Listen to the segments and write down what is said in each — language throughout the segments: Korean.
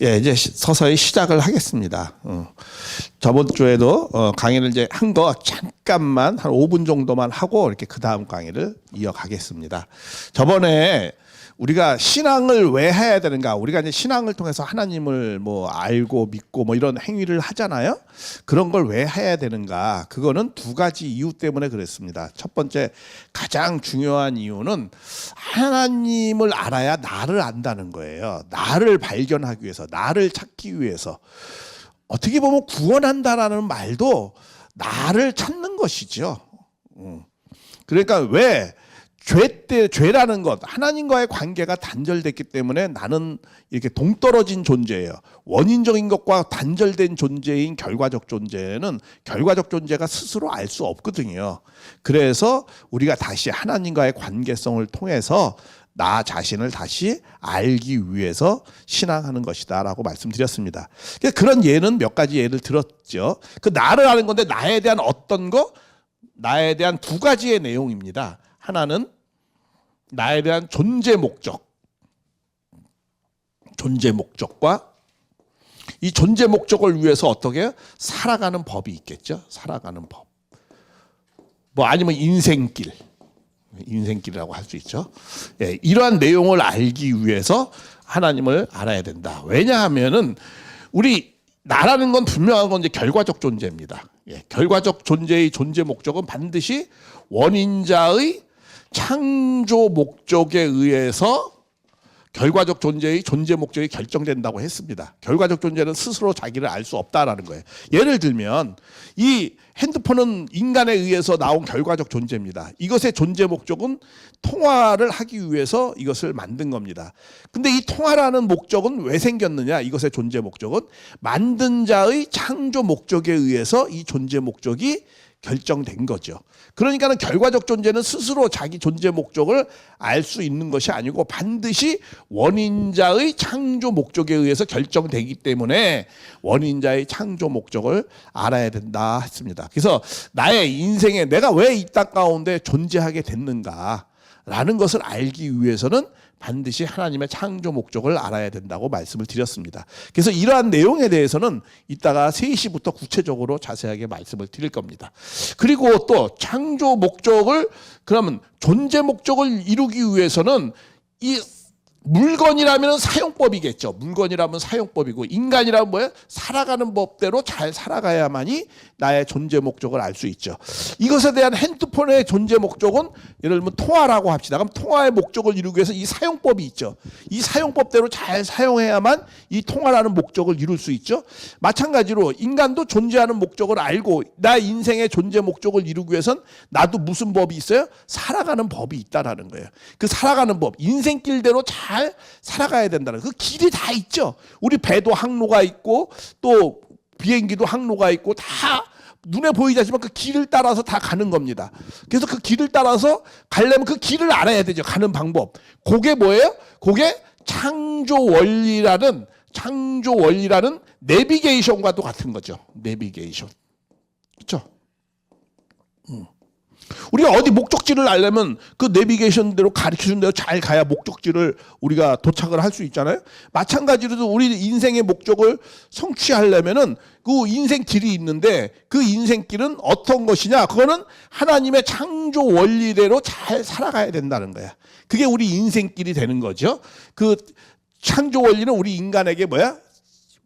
예, 이제 서서히 시작을 하겠습니다. 저번 주에도 강의를 이제 한 거 잠깐만 한 5분 정도만 하고 이렇게 그 다음 강의를 이어가겠습니다. 저번에 우리가 신앙을 왜 해야 되는가? 우리가 이제 신앙을 통해서 하나님을 뭐 알고 믿고 뭐 이런 행위를 하잖아요. 그런 걸 왜 해야 되는가? 그거는 두 가지 이유 때문에 그랬습니다. 첫 번째, 가장 중요한 이유는 하나님을 알아야 나를 안다는 거예요. 나를 발견하기 위해서, 나를 찾기 위해서. 어떻게 보면 구원한다라는 말도 나를 찾는 것이죠. 그러니까 왜? 죄라는 것, 하나님과의 관계가 단절됐기 때문에 나는 이렇게 동떨어진 존재예요. 원인적인 것과 단절된 존재인 결과적 존재는 결과적 존재가 스스로 알 수 없거든요. 그래서 우리가 다시 하나님과의 관계성을 통해서 나 자신을 다시 알기 위해서 신앙하는 것이다 라고 말씀드렸습니다. 그런 예는 몇 가지 예를 들었죠. 그 나를 아는 건데 나에 대한 어떤 거? 나에 대한 두 가지의 내용입니다. 하나는 나에 대한 존재 목적, 존재 목적과 이 존재 목적을 위해서 어떻게 살아가는 법이 있겠죠. 살아가는 법. 뭐 아니면 인생길이라고 할 수 있죠. 예, 이러한 내용을 알기 위해서 하나님을 알아야 된다. 왜냐하면은 우리 나라는 건 분명한 건 이제 결과적 존재입니다. 예, 결과적 존재의 존재 목적은 반드시 원인자의 창조 목적에 의해서 결과적 존재의 존재 목적이 결정된다고 했습니다. 결과적 존재는 스스로 자기를 알 수 없다라는 거예요. 예를 들면 이 핸드폰은 인간에 의해서 나온 결과적 존재입니다. 이것의 존재 목적은 통화를 하기 위해서 이것을 만든 겁니다. 근데 이 통화라는 목적은 왜 생겼느냐? 이것의 존재 목적은 만든 자의 창조 목적에 의해서 이 존재 목적이 결정된 거죠. 그러니까는 결과적 존재는 스스로 자기 존재 목적을 알 수 있는 것이 아니고 반드시 원인자의 창조 목적에 의해서 결정되기 때문에 원인자의 창조 목적을 알아야 된다 했습니다. 그래서 나의 인생에 내가 왜 이 땅 가운데 존재하게 됐는가라는 것을 알기 위해서는 반드시 하나님의 창조 목적을 알아야 된다고 말씀을 드렸습니다. 그래서 이러한 내용에 대해서는 이따가 3시부터 구체적으로 자세하게 말씀을 드릴 겁니다. 그리고 또 창조 목적을, 그러면 존재 목적을 이루기 위해서는 이 물건이라면 사용법이겠죠. 물건이라면 사용법이고, 인간이라면 뭐예요? 살아가는 법대로 잘 살아가야만이 나의 존재 목적을 알 수 있죠. 이것에 대한 핸드폰의 존재 목적은 예를 들면 통화라고 합시다. 그럼 통화의 목적을 이루기 위해서 이 사용법이 있죠. 이 사용법대로 잘 사용해야만 이 통화라는 목적을 이룰 수 있죠. 마찬가지로 인간도 존재하는 목적을 알고 나 인생의 존재 목적을 이루기 위해서는 나도 무슨 법이 있어요? 살아가는 법이 있다라는 거예요. 그 살아가는 법, 인생길대로 잘 살아가야 된다는 그 길이 다 있죠. 우리 배도 항로가 있고 또 비행기도 항로가 있고 다 눈에 보이지 않지만 그 길을 따라서 다 가는 겁니다. 그래서 그 길을 따라서 가려면 그 길을 알아야 되죠. 가는 방법. 그게 뭐예요? 그게 창조 원리라는 내비게이션과도 같은 거죠. 내비게이션. 그렇죠? 우리가 어디 목적지를 알려면 그 내비게이션대로 가르쳐준 대로 잘 가야 목적지를 우리가 도착을 할 수 있잖아요. 마찬가지로 우리 인생의 목적을 성취하려면은 그 인생길이 있는데 그 인생길은 어떤 것이냐? 그거는 하나님의 창조 원리대로 잘 살아가야 된다는 거야. 그게 우리 인생길이 되는 거죠. 그 창조 원리는 우리 인간에게 뭐야?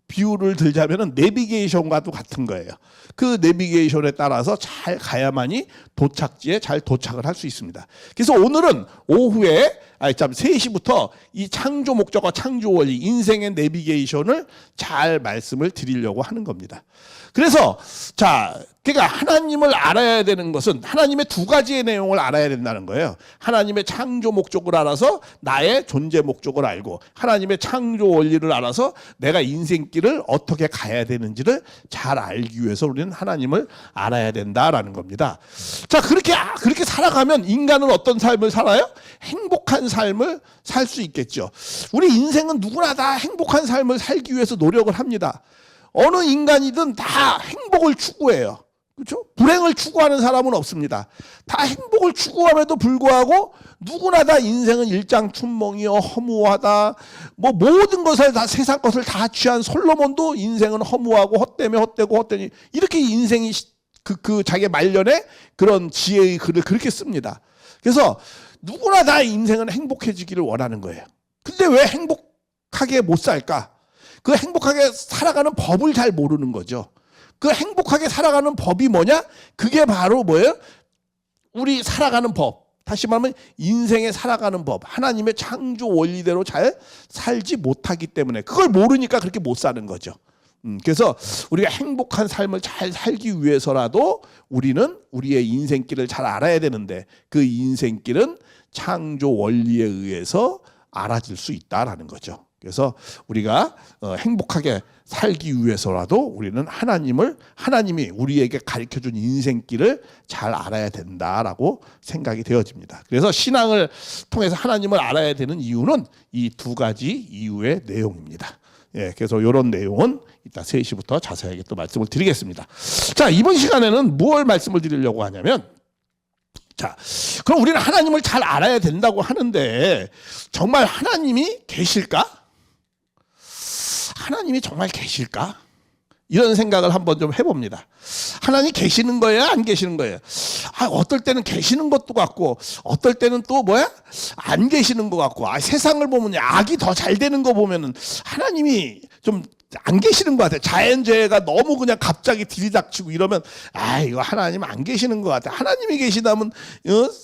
비유를 들자면은 내비게이션과도 같은 거예요. 그 내비게이션에 따라서 잘 가야만이 도착지에 잘 도착을 할 수 있습니다. 그래서 오늘은 오후에 3시부터 이 창조 목적과 창조 원리, 인생의 내비게이션을 잘 말씀을 드리려고 하는 겁니다. 그래서 그러니까 하나님을 알아야 되는 것은 하나님의 두 가지의 내용을 알아야 된다는 거예요. 하나님의 창조 목적을 알아서 나의 존재 목적을 알고, 하나님의 창조 원리를 알아서 내가 인생길을 어떻게 가야 되는지를 잘 알기 위해서 우리는 하나님을 알아야 된다라는 겁니다. 그렇게 살아가면 인간은 어떤 삶을 살아요? 행복한 삶을 살 수 있겠죠. 우리 인생은 누구나 다 행복한 삶을 살기 위해서 노력을 합니다. 어느 인간이든 다 행복을 추구해요. 그렇죠? 불행을 추구하는 사람은 없습니다. 다 행복을 추구함에도 불구하고 누구나 다 인생은 일장춘몽이요, 허무하다. 뭐 모든 것을 다 세상 것을 다 취한 솔로몬도 인생은 허무하고 헛되며 헛되고 헛되니 이렇게 인생이 그 자기 말년에 그런 지혜의 글을 그렇게 씁니다. 그래서 누구나 다 인생은 행복해지기를 원하는 거예요. 근데 왜 행복하게 못 살까? 그 행복하게 살아가는 법을 잘 모르는 거죠. 그 행복하게 살아가는 법이 뭐냐? 그게 바로 뭐예요? 우리 살아가는 법. 다시 말하면 인생에 살아가는 법. 하나님의 창조 원리대로 잘 살지 못하기 때문에 그걸 모르니까 그렇게 못 사는 거죠. 그래서 우리가 행복한 삶을 잘 살기 위해서라도 우리는 우리의 인생길을 잘 알아야 되는데 그 인생길은 창조 원리에 의해서 알아질 수 있다라는 거죠. 그래서 우리가 행복하게 살기 위해서라도 우리는 하나님이 우리에게 가르쳐준 인생길을 잘 알아야 된다라고 생각이 되어집니다. 그래서 신앙을 통해서 하나님을 알아야 되는 이유는 이 두 가지 이유의 내용입니다. 예, 그래서 이런 내용은 이따 3시부터 자세하게 또 말씀을 드리겠습니다. 자, 이번 시간에는 무엇을 말씀을 드리려고 하냐면, 자, 그럼 우리는 하나님을 잘 알아야 된다고 하는데 정말 하나님이 계실까? 하나님이 정말 계실까? 이런 생각을 한번 좀 해봅니다. 하나님 계시는 거예요? 안 계시는 거예요? 어떨 때는 계시는 것도 같고 어떨 때는 또 안 계시는 것 같고 세상을 보면 악이 더 잘 되는 거 보면은 하나님이 좀 안 계시는 것 같아요. 자연재해가 너무 그냥 갑자기 들이닥치고 이러면 이거 하나님 안 계시는 것 같아. 하나님이 계시다면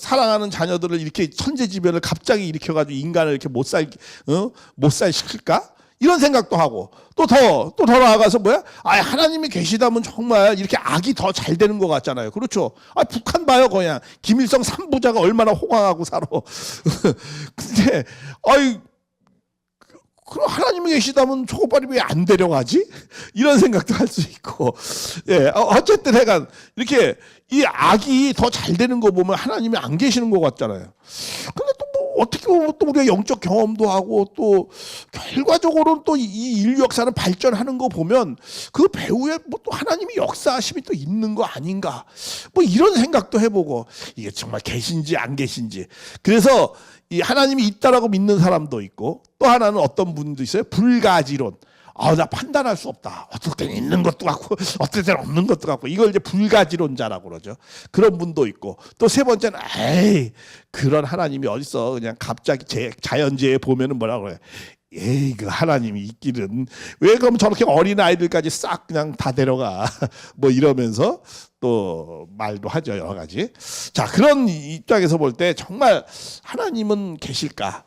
사랑하는 자녀들을 이렇게 천재지변을 갑자기 일으켜가지고 인간을 이렇게 못 살 시킬까? 이런 생각도 하고 또 더 나아가서 하나님이 계시다면 정말 이렇게 악이 더 잘 되는 것 같잖아요. 그렇죠? 북한 봐요. 그냥 김일성 3부자가 얼마나 호강하고 살아. 근데 그럼 하나님이 계시다면 저거 빨리 왜 안 데려가지? 이런 생각도 할 수 있고. 예, 어쨌든 해간 이렇게 이 악이 더 잘 되는 거 보면 하나님이 안 계시는 것 같잖아요. 근데 또 어떻게 보면 또 우리가 영적 경험도 하고 또 결과적으로는 또 이 인류 역사는 발전하는 거 보면 그 배후에 또 하나님이 역사하심이 또 있는 거 아닌가? 이런 생각도 해보고 이게 정말 계신지 안 계신지. 그래서 이 하나님이 있다라고 믿는 사람도 있고 또 하나는 어떤 분도 있어요. 불가지론. 나 판단할 수 없다. 어떨 때는 있는 것도 같고 어떨 때는 없는 것도 같고 이걸 이제 불가지론자라고 그러죠. 그런 분도 있고 또 세 번째는 그런 하나님이 어딨어. 그냥 갑자기 자연재해 보면은 뭐라고 그래. 그 하나님이 있기는 왜 그럼 저렇게 어린 아이들까지 싹 그냥 다 데려가. 이러면서 또 말도 하죠. 여러 가지. 자, 그런 입장에서 볼 때 정말 하나님은 계실까?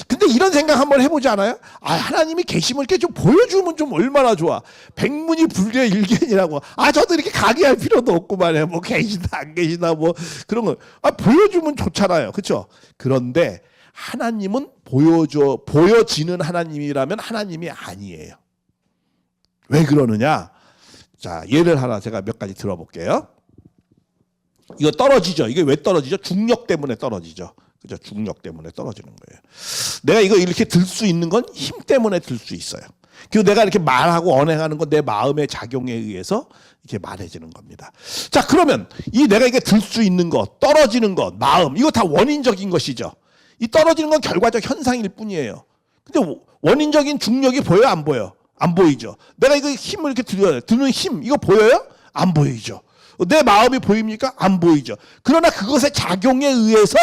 근데 이런 생각 한번 해보지 않아요? 하나님이 계심을 이렇게 좀 보여주면 좀 얼마나 좋아. 백문이 불여일견이라고. 저도 이렇게 강의할 필요도 없고 말이에요. 계시다 안 계시다 그런 거. 보여주면 좋잖아요. 그렇죠? 그런데 하나님은 보여지는 하나님이라면 하나님이 아니에요. 왜 그러느냐? 자, 예를 하나 제가 몇 가지 들어볼게요. 이거 떨어지죠. 이게 왜 떨어지죠? 중력 때문에 떨어지죠. 그죠? 중력 때문에 떨어지는 거예요. 내가 이거 이렇게 들 수 있는 건 힘 때문에 들 수 있어요. 그리고 내가 이렇게 말하고 언행하는 건 내 마음의 작용에 의해서 이렇게 말해지는 겁니다. 자, 그러면 내가 이게 들 수 있는 것, 떨어지는 것, 마음, 이거 다 원인적인 것이죠. 이 떨어지는 건 결과적 현상일 뿐이에요. 근데 원인적인 중력이 보여요? 안 보여? 안 보이죠. 내가 이거 힘을 이렇게 드는 힘, 이거 보여요? 안 보이죠. 내 마음이 보입니까? 안 보이죠. 그러나 그것의 작용에 의해서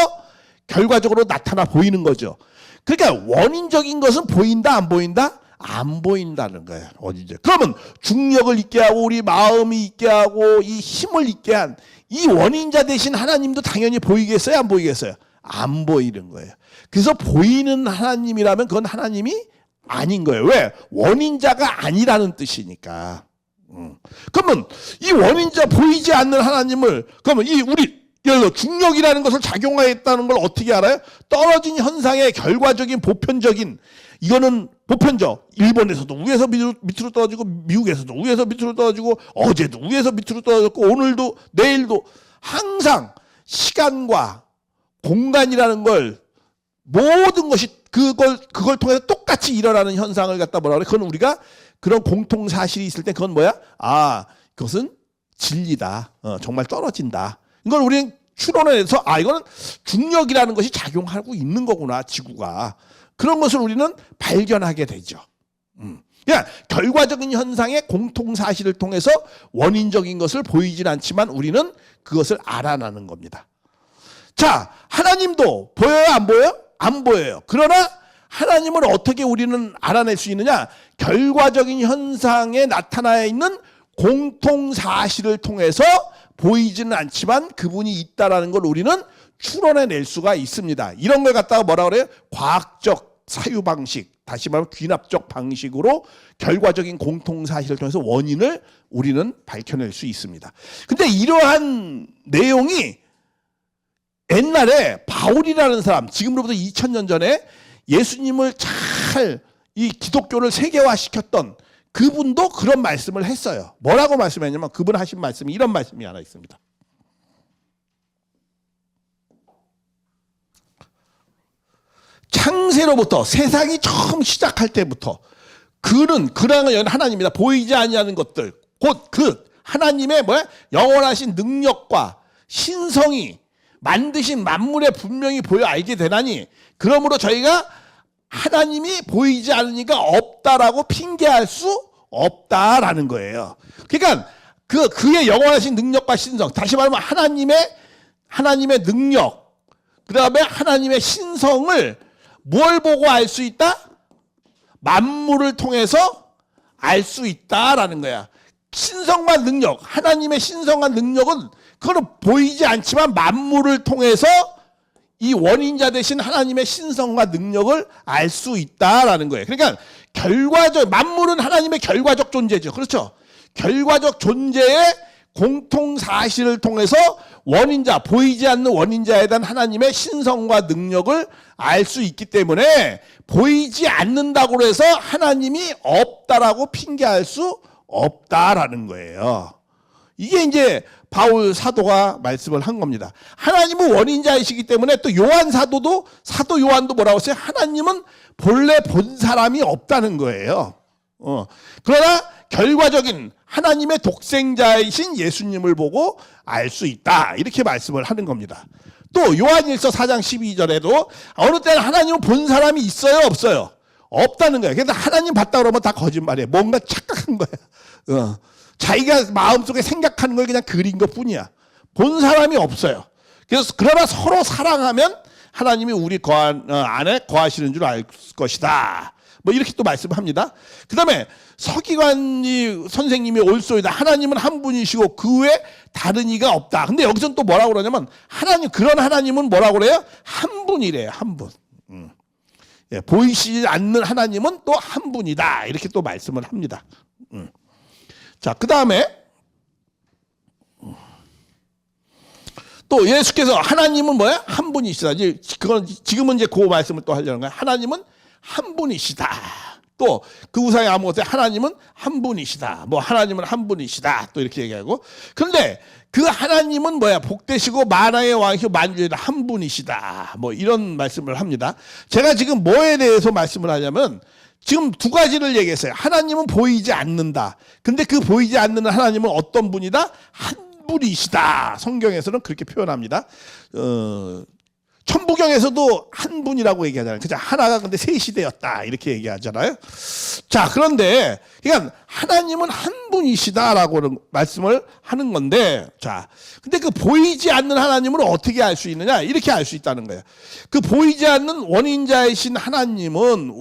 결과적으로 나타나 보이는 거죠. 그러니까 원인적인 것은 보인다, 안 보인다? 안 보인다는 거예요. 원인적. 그러면 중력을 있게 하고 우리 마음이 있게 하고 이 힘을 있게 한 이 원인자 대신 하나님도 당연히 보이겠어요? 안 보이겠어요? 안 보이는 거예요. 그래서 보이는 하나님이라면 그건 하나님이 아닌 거예요. 왜? 원인자가 아니라는 뜻이니까. 그러면 이 원인자 보이지 않는 하나님을 그러면 우리 예를 들어 중력이라는 것을 작용하였다는 걸 어떻게 알아요? 떨어진 현상의 결과적인 보편적인 이거는 보편적. 일본에서도 위에서 밑으로 떨어지고 미국에서도 위에서 밑으로 떨어지고 어제도 위에서 밑으로 떨어졌고 오늘도 내일도 항상 시간과 공간이라는 걸 모든 것이 그걸 통해서 똑같이 일어나는 현상을 갖다 뭐라 그래? 그건 우리가 그런 공통 사실이 있을 때 그건 뭐야? 그것은 진리다. 정말 떨어진다. 이걸 우리는 추론해서 이거는 중력이라는 것이 작용하고 있는 거구나, 지구가. 그런 것을 우리는 발견하게 되죠. 그러니까 결과적인 현상의 공통 사실을 통해서 원인적인 것을 보이진 않지만 우리는 그것을 알아내는 겁니다. 자, 하나님도 보여요, 안 보여요? 안 보여요. 그러나 하나님을 어떻게 우리는 알아낼 수 있느냐? 결과적인 현상에 나타나 있는 공통 사실을 통해서 보이지는 않지만 그분이 있다라는 걸 우리는 추론해낼 수가 있습니다. 이런 걸 갖다가 뭐라 그래요? 과학적 사유 방식, 다시 말하면 귀납적 방식으로 결과적인 공통 사실을 통해서 원인을 우리는 밝혀낼 수 있습니다. 근데 이러한 내용이 옛날에 바울이라는 사람, 지금으로부터 2000년 전에 예수님을 잘 이 기독교를 세계화시켰던 그분도 그런 말씀을 했어요. 뭐라고 말씀했냐면 그분 하신 말씀이 이런 말씀이 하나 있습니다. 창세로부터 세상이 처음 시작할 때부터 그는 하나님이다. 보이지 아니하는 것들 곧 그 하나님의 영원하신 능력과 신성이 만드신 만물에 분명히 보여 알게 되나니 그러므로 저희가 하나님이 보이지 않으니까 없다라고 핑계할 수 없다라는 거예요. 그러니까 그의 영원하신 능력과 신성, 다시 말하면 하나님의 능력, 그 다음에 하나님의 신성을 뭘 보고 알 수 있다? 만물을 통해서 알 수 있다라는 거야. 신성과 능력, 하나님의 신성과 능력은 그거는 보이지 않지만 만물을 통해서 이 원인자 되신 하나님의 신성과 능력을 알 수 있다라는 거예요. 그러니까 만물은 하나님의 결과적 존재죠. 그렇죠? 결과적 존재의 공통 사실을 통해서 보이지 않는 원인자에 대한 하나님의 신성과 능력을 알 수 있기 때문에 보이지 않는다고 해서 하나님이 없다라고 핑계할 수 없다라는 거예요. 이게 이제 바울 사도가 말씀을 한 겁니다. 하나님은 원인자이시기 때문에 또 사도 요한도 뭐라고 했어요? 하나님은 본래 본 사람이 없다는 거예요. 그러나 결과적인 하나님의 독생자이신 예수님을 보고 알 수 있다. 이렇게 말씀을 하는 겁니다. 또 요한일서 4장 12절에도 어느 때는 하나님은 본 사람이 있어요, 없어요? 없다는 거예요. 그래서 하나님 봤다 그러면 다 거짓말이에요. 뭔가 착각한 거예요. 자기가 마음속에 생각하는 걸 그냥 그린 것 뿐이야. 본 사람이 없어요. 그러나 서로 사랑하면 하나님이 우리 안에 거하시는 줄 알 것이다. 이렇게 또 말씀합니다. 그 다음에 서기관 선생님이 올소이다. 하나님은 한 분이시고 그 외에 다른 이가 없다. 근데 여기서는 또 뭐라고 그러냐면 그런 하나님은 뭐라고 그래요? 한 분이래요. 한 분. 보이시지 않는 하나님은 또 한 분이다. 이렇게 또 말씀을 합니다. 자, 그 다음에 또 예수께서 하나님은 한 분이시다. 지금은 이제 그 말씀을 또 하려는 거예요. 하나님은 한 분이시다. 또 그 우상의 아무것도 하나님은 한 분이시다. 하나님은 한 분이시다. 또 이렇게 얘기하고. 그런데 그 하나님은 복되시고 만왕의 왕이시고 만주의 한 분이시다. 이런 말씀을 합니다. 제가 지금 뭐에 대해서 말씀을 하냐면 지금 두 가지를 얘기했어요. 하나님은 보이지 않는다. 근데 그 보이지 않는 하나님은 어떤 분이다? 한 분이시다. 성경에서는 그렇게 표현합니다. 천부경에서도 한 분이라고 얘기하잖아요. 그죠? 하나가 근데 셋이 되었다. 이렇게 얘기하잖아요. 자, 그런데, 그러니까 하나님은 한 분이시다라고 말씀을 하는 건데, 자, 근데 그 보이지 않는 하나님을 어떻게 알 수 있느냐? 이렇게 알 수 있다는 거예요. 그 보이지 않는 원인자이신 하나님은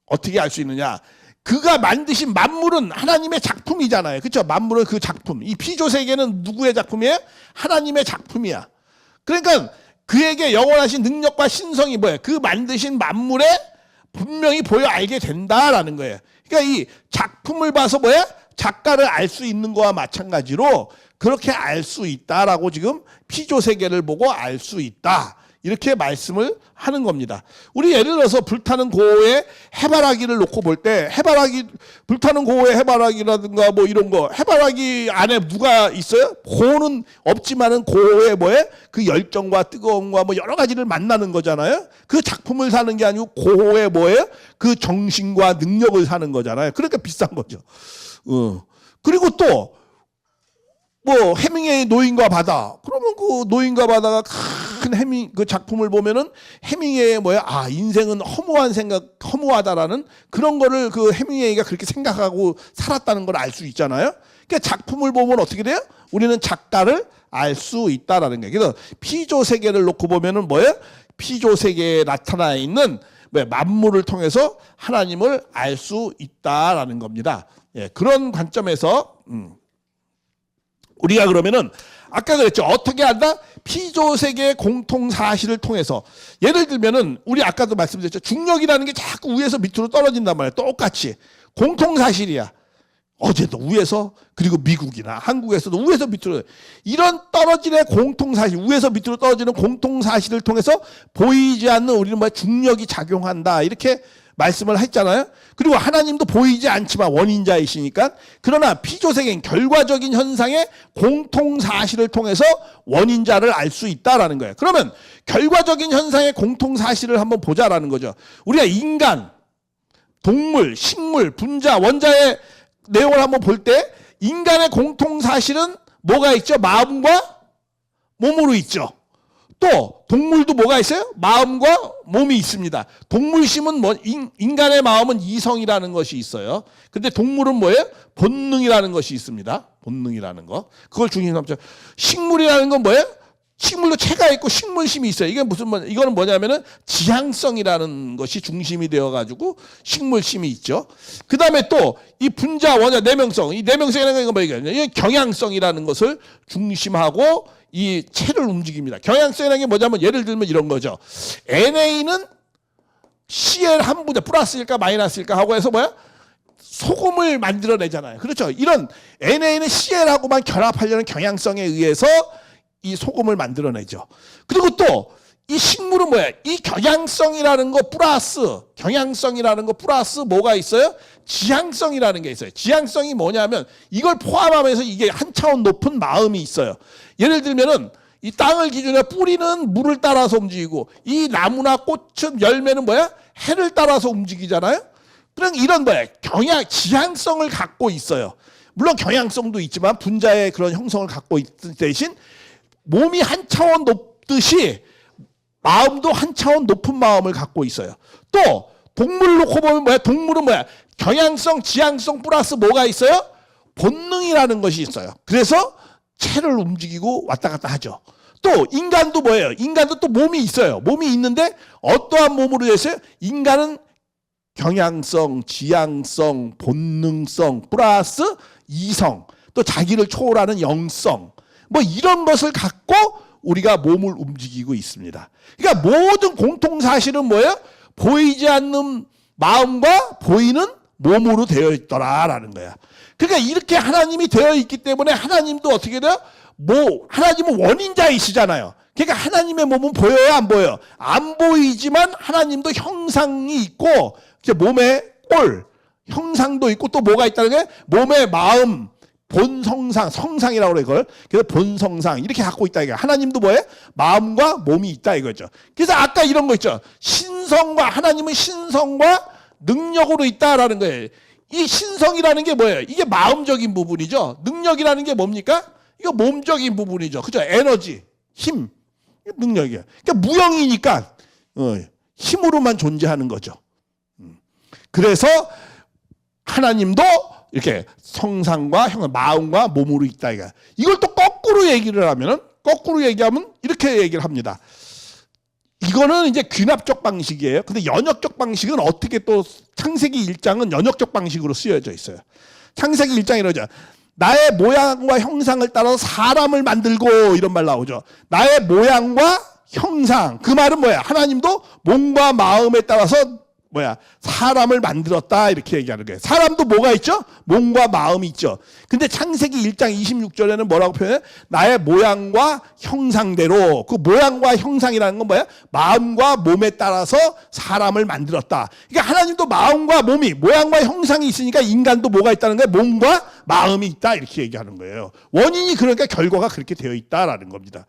어떻게 알 수 있느냐? 그가 만드신 만물은 하나님의 작품이잖아요. 그렇죠? 만물은 그 작품. 이 피조 세계는 누구의 작품이에요? 하나님의 작품이야. 그러니까 그에게 영원하신 능력과 신성이 그 만드신 만물에 분명히 보여 알게 된다라는 거예요. 그러니까 이 작품을 봐서 작가를 알 수 있는 거와 마찬가지로 그렇게 알 수 있다라고 지금 피조 세계를 보고 알 수 있다. 이렇게 말씀을 하는 겁니다. 우리 예를 들어서 불타는 고의 해바라기를 놓고 볼 때 불타는 고의 해바라기라든가 이런 거 해바라기 안에 누가 있어요? 고는 없지만은 고의 그 열정과 뜨거움과 여러 가지를 만나는 거잖아요. 그 작품을 사는 게 아니고 고의 그 정신과 능력을 사는 거잖아요. 그러니까 비싼 거죠. 그리고 또 뭐 해밍웨이 노인과 바다. 그러면 그 노인과 바다가 큰 그 작품을 보면은 해밍웨이의 인생은 허무하다라는 그런 거를 그 해밍웨이가 그렇게 생각하고 살았다는 걸 알 수 있잖아요. 그러니까 작품을 보면 어떻게 돼요? 우리는 작가를 알 수 있다라는 거예요. 그래서 피조 세계를 놓고 보면은 피조 세계에 나타나 있는 만물을 통해서 하나님을 알 수 있다라는 겁니다. 예, 그런 관점에서 우리가 그러면은 아까 그랬죠. 어떻게 한다? 피조 세계의 공통 사실을 통해서. 예를 들면은 우리 아까도 말씀드렸죠. 중력이라는 게 자꾸 위에서 밑으로 떨어진단 말이에요. 똑같이 공통 사실이야. 어제도 위에서, 그리고 미국이나 한국에서도 위에서 밑으로, 이런 떨어지는 공통 사실, 위에서 밑으로 떨어지는 공통 사실을 통해서 보이지 않는 우리는 중력이 작용한다, 이렇게 말씀을 했잖아요. 그리고 하나님도 보이지 않지만 원인자이시니까, 그러나 피조세계인 결과적인 현상의 공통 사실을 통해서 원인자를 알 수 있다라는 거예요. 그러면 결과적인 현상의 공통 사실을 한번 보자라는 거죠. 우리가 인간, 동물, 식물, 분자, 원자의 내용을 한번 볼 때 인간의 공통 사실은 뭐가 있죠? 마음과 몸으로 있죠. 또 동물도 뭐가 있어요? 마음과 몸이 있습니다. 동물심은 인간의 마음은 이성이라는 것이 있어요. 근데 동물은 뭐예요? 본능이라는 것이 있습니다. 본능이라는 거. 그걸 중심에 삼죠. 식물이라는 건 뭐예요? 식물도 체가 있고 식물심이 있어요. 이거는 뭐냐면은 지향성이라는 것이 중심이 되어가지고 식물심이 있죠. 그 다음에 또 이 분자, 원자, 내명성. 이 내명성이라는 건 뭐예요? 이 경향성이라는 것을 중심하고 이 체를 움직입니다. 경향성이라는 게 뭐냐면 예를 들면 이런 거죠. NA는 CL 한 분자 플러스일까 마이너스일까 하고 해서 소금을 만들어내잖아요. 그렇죠. 이런 NA는 CL하고만 결합하려는 경향성에 의해서 이 소금을 만들어내죠. 그리고 또 이 식물은 이 경향성이라는 거 플러스 뭐가 있어요? 지향성이라는 게 있어요. 지향성이 뭐냐면 이걸 포함하면서 이게 한 차원 높은 마음이 있어요. 예를 들면은 이 땅을 기준으로 뿌리는 물을 따라서 움직이고, 이 나무나 꽃은 열매는 해를 따라서 움직이잖아요. 그럼 이런 지향성을 갖고 있어요. 물론 경향성도 있지만 분자의 그런 형성을 갖고 있는 대신 몸이 한 차원 높듯이 마음도 한 차원 높은 마음을 갖고 있어요. 또 동물을 놓고 보면 동물은 경향성, 지향성 플러스 뭐가 있어요? 본능이라는 것이 있어요. 그래서 체를 움직이고 왔다 갔다 하죠. 또 인간도 인간도 또 몸이 있어요. 몸이 있는데 어떠한 몸으로 되어 있어요? 인간은 경향성, 지향성, 본능성 플러스 이성, 또 자기를 초월하는 영성, 이런 것을 갖고 우리가 몸을 움직이고 있습니다. 그러니까 모든 공통 사실은 보이지 않는 마음과 보이는 몸으로 되어 있더라라는 거야. 그러니까 이렇게 하나님이 되어 있기 때문에 하나님도 어떻게 돼요? 하나님은 원인자이시잖아요. 그러니까 하나님의 몸은 보여요, 안 보여요? 안 보이지만 하나님도 형상이 있고, 몸에 형상도 있고, 또 뭐가 있다는 게 몸의 마음, 본성상, 성상이라고 그래, 이걸. 그래서 본성상, 이렇게 갖고 있다, 이거야. 하나님도 마음과 몸이 있다, 이거죠. 그래서 아까 이런 거 있죠. 하나님은 신성과 능력으로 있다라는 거예요. 이 신성이라는 게 뭐예요? 이게 마음적인 부분이죠. 능력이라는 게 뭡니까? 이거 몸적인 부분이죠. 그죠? 에너지, 힘, 능력이에요. 그러니까 무형이니까, 힘으로만 존재하는 거죠. 그래서 하나님도 이렇게 성상과 마음과 몸으로 있다, 이거. 이걸 또 거꾸로 얘기하면 이렇게 얘기를 합니다. 이거는 이제 귀납적 방식이에요. 근데 연역적 방식은 어떻게 또 창세기 1장은 연역적 방식으로 쓰여져 있어요. 창세기 1장이 이러죠. 나의 모양과 형상을 따라서 사람을 만들고, 이런 말 나오죠. 나의 모양과 형상. 그 말은 하나님도 몸과 마음에 따라서 사람을 만들었다, 이렇게 얘기하는 거예요. 사람도 뭐가 있죠? 몸과 마음이 있죠. 근데 창세기 1장 26절에는 뭐라고 표현해요? 나의 모양과 형상대로. 그 모양과 형상이라는 건 마음과 몸에 따라서 사람을 만들었다. 그러니까 하나님도 마음과 모양과 형상이 있으니까 인간도 뭐가 있다는 거예요? 몸과 마음이 있다, 이렇게 얘기하는 거예요. 원인이 그러니까 결과가 그렇게 되어 있다라는 겁니다.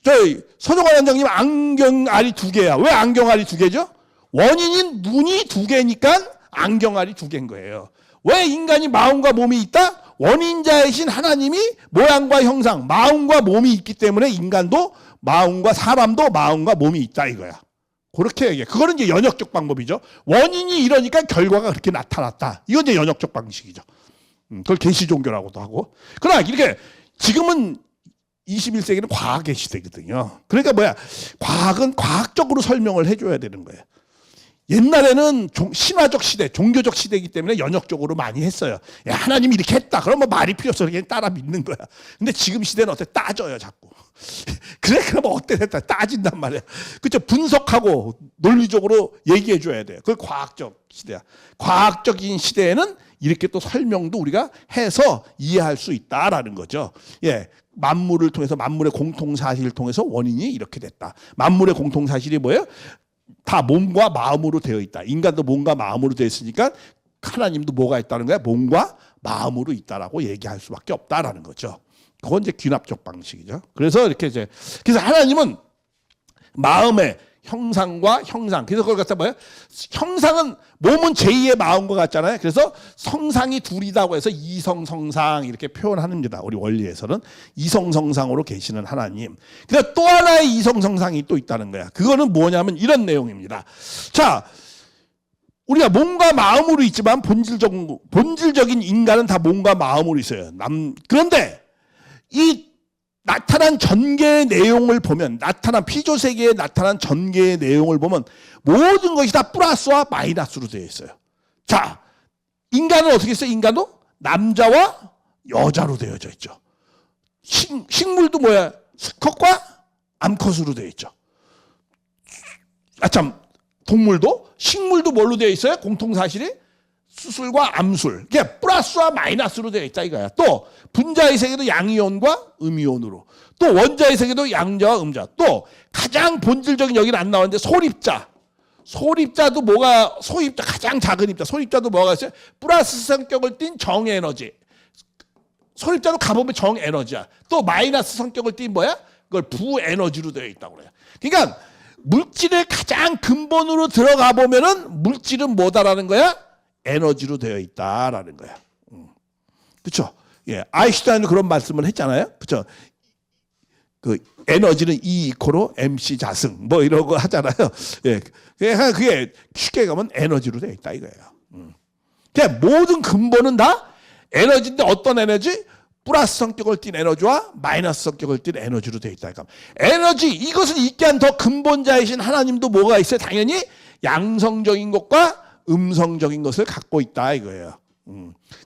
저희 서정환 원장님 안경알이 2개야. 왜 안경알이 2개죠? 원인인 눈이 2개니까 안경알이 2개인 거예요. 왜 인간이 마음과 몸이 있다? 원인자이신 하나님이 모양과 형상, 마음과 몸이 있기 때문에 인간도 마음과 사람도 마음과 몸이 있다 이거야. 그렇게 얘기해. 그거는 이제 연역적 방법이죠. 원인이 이러니까 결과가 그렇게 나타났다. 이건 이제 연역적 방식이죠. 그걸 계시 종교라고도 하고. 그러나 이렇게 지금은 21세기는 과학의 시대거든요. 그러니까 뭐야? 과학은 과학적으로 설명을 해줘야 되는 거예요. 옛날에는 신화적 시대, 종교적 시대이기 때문에 연역적으로 많이 했어요. 야, 하나님이 이렇게 했다. 그러면 말이 필요 없어. 그냥 따라 믿는 거야. 근데 지금 시대는 어때? 따져요, 자꾸. 그래, 그러면 어때? 됐다. 따진단 말이야. 그렇죠? 분석하고 논리적으로 얘기해 줘야 돼요. 그게 과학적 시대야. 과학적인 시대에는 이렇게 또 설명도 우리가 해서 이해할 수 있다라는 거죠. 예. 만물을 통해서, 만물의 공통사실을 통해서 원인이 이렇게 됐다. 만물의 공통사실이 뭐예요? 다 몸과 마음으로 되어 있다. 인간도 몸과 마음으로 되어 있으니까 하나님도 뭐가 있다는 거야? 몸과 마음으로 있다라고 얘기할 수밖에 없다라는 거죠. 그건 이제 귀납적 방식이죠. 그래서 이렇게 이제 그래서 하나님은 마음의 형상과 형상. 그래서 그걸 갖다 뭐예요? 형상은 몸은 제2의 마음과 같잖아요. 그래서 성상이 둘이다고 해서 이성성상 이렇게 표현합니다. 우리 원리에서는 이성성상으로 계시는 하나님. 그래서 또 하나의 이성성상이 또 있다는 거야. 그거는 뭐냐면 이런 내용입니다. 자, 우리가 몸과 마음으로 있지만 본질적인 인간은 다 몸과 마음으로 있어요. 그런데 이 나타난 전개의 내용을 보면, 나타난 피조세계에 나타난 전개의 내용을 보면 모든 것이 다 플러스와 마이너스로 되어 있어요. 자, 인간은 어떻게 있어요? 인간도 남자와 여자로 되어져 있죠. 식물도 뭐야? 수컷과 암컷으로 되어 있죠. 동물도, 식물도 뭘로 되어 있어요? 공통사실이 수술과 암술. 그게 플러스와 마이너스로 되어 있다 이거야. 또 분자의 세계도 양이온과 음이온으로. 또 원자의 세계도 양자와 음자. 또 가장 본질적인 여기는 안 나왔는데 소립자. 소립자도 뭐가 소입자 가장 작은 입자. 소립자도 뭐가 있어요? 플러스 성격을 띤 정에너지. 소립자도 가보면 정에너지야. 또 마이너스 성격을 띤 뭐야? 그걸 부에너지로 되어 있다고 그래요. 그러니까 물질의 가장 근본으로 들어가 보면은 물질은 뭐다라는 거야? 에너지로 되어 있다라는 거야. 그렇죠? 예, 아인슈타인도 그런 말씀을 했잖아요. 그렇죠? 그 에너지는 E 이코로 MC 자승 뭐 이런 거 하잖아요. 예, 그게 쉽게 가면 에너지로 되어 있다 이거예요. 그냥 모든 근본은 다 에너지인데 어떤 에너지? 플러스 성격을 띤 에너지와 마이너스 성격을 띤 에너지로 되어 있다. 그러니까 에너지 이것을 있게 한 더 근본자이신 하나님도 뭐가 있어요? 당연히 양성적인 것과 음성적인 것을 갖고 있다 이거예요.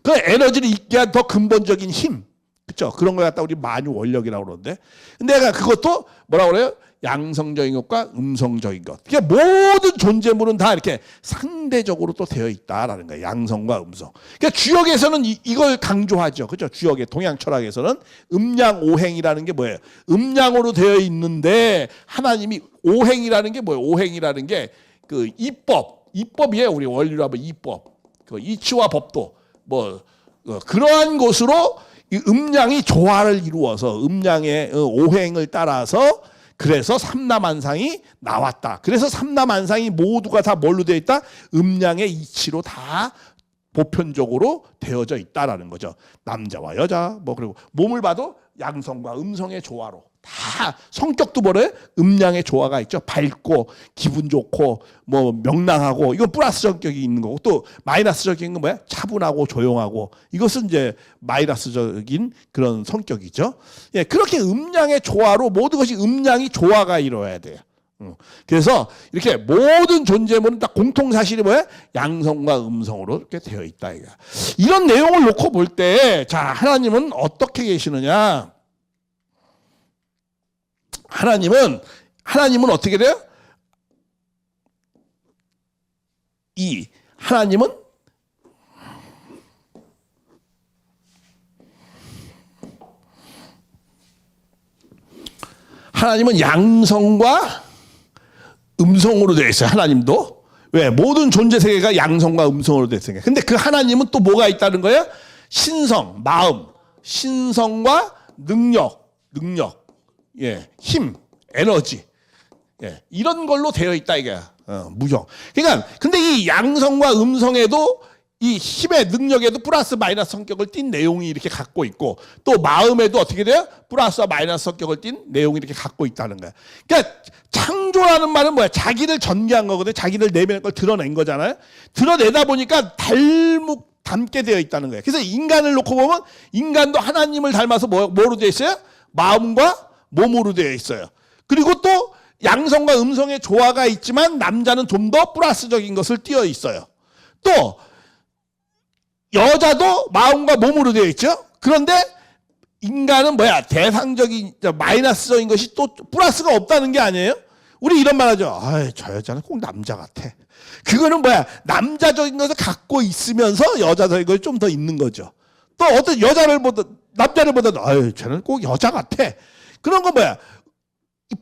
그 에너지를 있게 한 더 근본적인 힘, 그렇죠? 그런 걸 갖다 우리 만유 원력이라고 그러는데, 근데 내가 그것도 뭐라고 그래요? 양성적인 것과 음성적인 것. 그러니까 모든 존재물은 다 이렇게 상대적으로 또 되어 있다라는 거예요. 양성과 음성. 그러니까 주역에서는 이걸 강조하죠, 그렇죠? 주역의 동양 철학에서는 음양오행이라는 게 뭐예요? 음양으로 되어 있는데 하나님이 오행이라는 게 뭐예요? 오행이라는 게 그 이법이에요. 우리 원리로 하면 이법. 그 이치와 법도 뭐 그러한 것으로 이 음양이 조화를 이루어서 음양의 오행을 따라서 그래서 삼라만상이 나왔다. 그래서 삼라만상이 모두가 다 뭘로 되어 있다? 음양의 이치로 다 보편적으로 되어져 있다라는 거죠. 남자와 여자 뭐 그리고 몸을 봐도 양성과 음성의 조화로 다 성격도 뭐래? 음양의 조화가 있죠. 밝고 기분 좋고 뭐 명랑하고 이건 플러스 성격이 있는 거고 또 마이너스적인 건 뭐야? 차분하고 조용하고 이것은 이제 마이너스적인 그런 성격이죠. 예, 그렇게 음양의 조화로 모든 것이 음양이 조화가 이루어야 돼요. 그래서 이렇게 모든 존재물은 다 공통사실이 뭐야? 양성과 음성으로 이렇게 되어 있다. 이런 내용을 놓고 볼 때 자, 하나님은 어떻게 계시느냐? 하나님은 어떻게 돼요? 하나님은 양성과 음성으로 되어 있어요. 하나님도. 왜? 모든 존재 세계가 양성과 음성으로 되어 있으니까. 근데 그 하나님은 또 뭐가 있다는 거예요? 신성, 마음, 신성과 능력, 예, 힘, 에너지, 예, 이런 걸로 되어 있다 이게 무형. 그러니까 근데 이 양성과 음성에도 이 힘의 능력에도 플러스 마이너스 성격을 띤 내용이 이렇게 갖고 있고 또 마음에도 어떻게 돼요? 플러스와 마이너스 성격을 띈 내용이 이렇게 갖고 있다는 거야. 그러니까 창조라는 말은 뭐야? 자기를 전개한 거거든. 자기를 내면의 걸 드러낸 거잖아요. 드러내다 보니까 닮게 되어 있다는 거예요. 그래서 인간을 놓고 보면 인간도 하나님을 닮아서 뭐로 되어 있어요? 마음과 몸으로 되어 있어요. 그리고 또 양성과 음성의 조화가 있지만 남자는 좀 더 플러스적인 것을 띄어 있어요. 또 여자도 마음과 몸으로 되어 있죠. 그런데 인간은 뭐야? 대상적인 마이너스적인 것이 또 플러스가 없다는 게 아니에요. 우리 이런 말 하죠. 저 여자는 꼭 남자 같아. 그거는 뭐야? 남자적인 것을 갖고 있으면서 여자적인 것이 좀 더 있는 거죠. 또 어떤 여자를 보든 남자를 보든 쟤는 꼭 여자 같아. 그런 건 뭐야?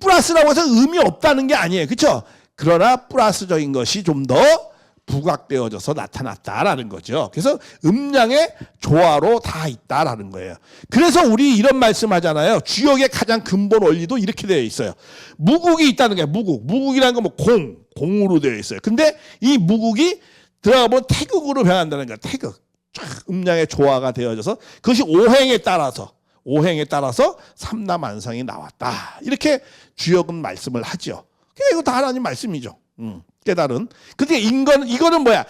플러스라고 해서 의미 없다는 게 아니에요. 그렇죠? 그러나 플러스적인 것이 좀 더 부각되어져서 나타났다라는 거죠. 그래서 음양의 조화로 다 있다라는 거예요. 그래서 우리 이런 말씀하잖아요. 주역의 가장 근본 원리도 이렇게 되어 있어요. 무국이 있다는 게 무국이라는 건 뭐 공으로 되어 있어요. 근데 이 무국이 들어가 보면 태극으로 변한다는 거야. 태극. 음양의 조화가 되어져서 그것이 오행에 따라서 삼라만상이 나왔다. 이렇게 주역은 말씀을 하죠. 이거 다 하나님 말씀이죠. 깨달은. 근데 이거는 뭐야?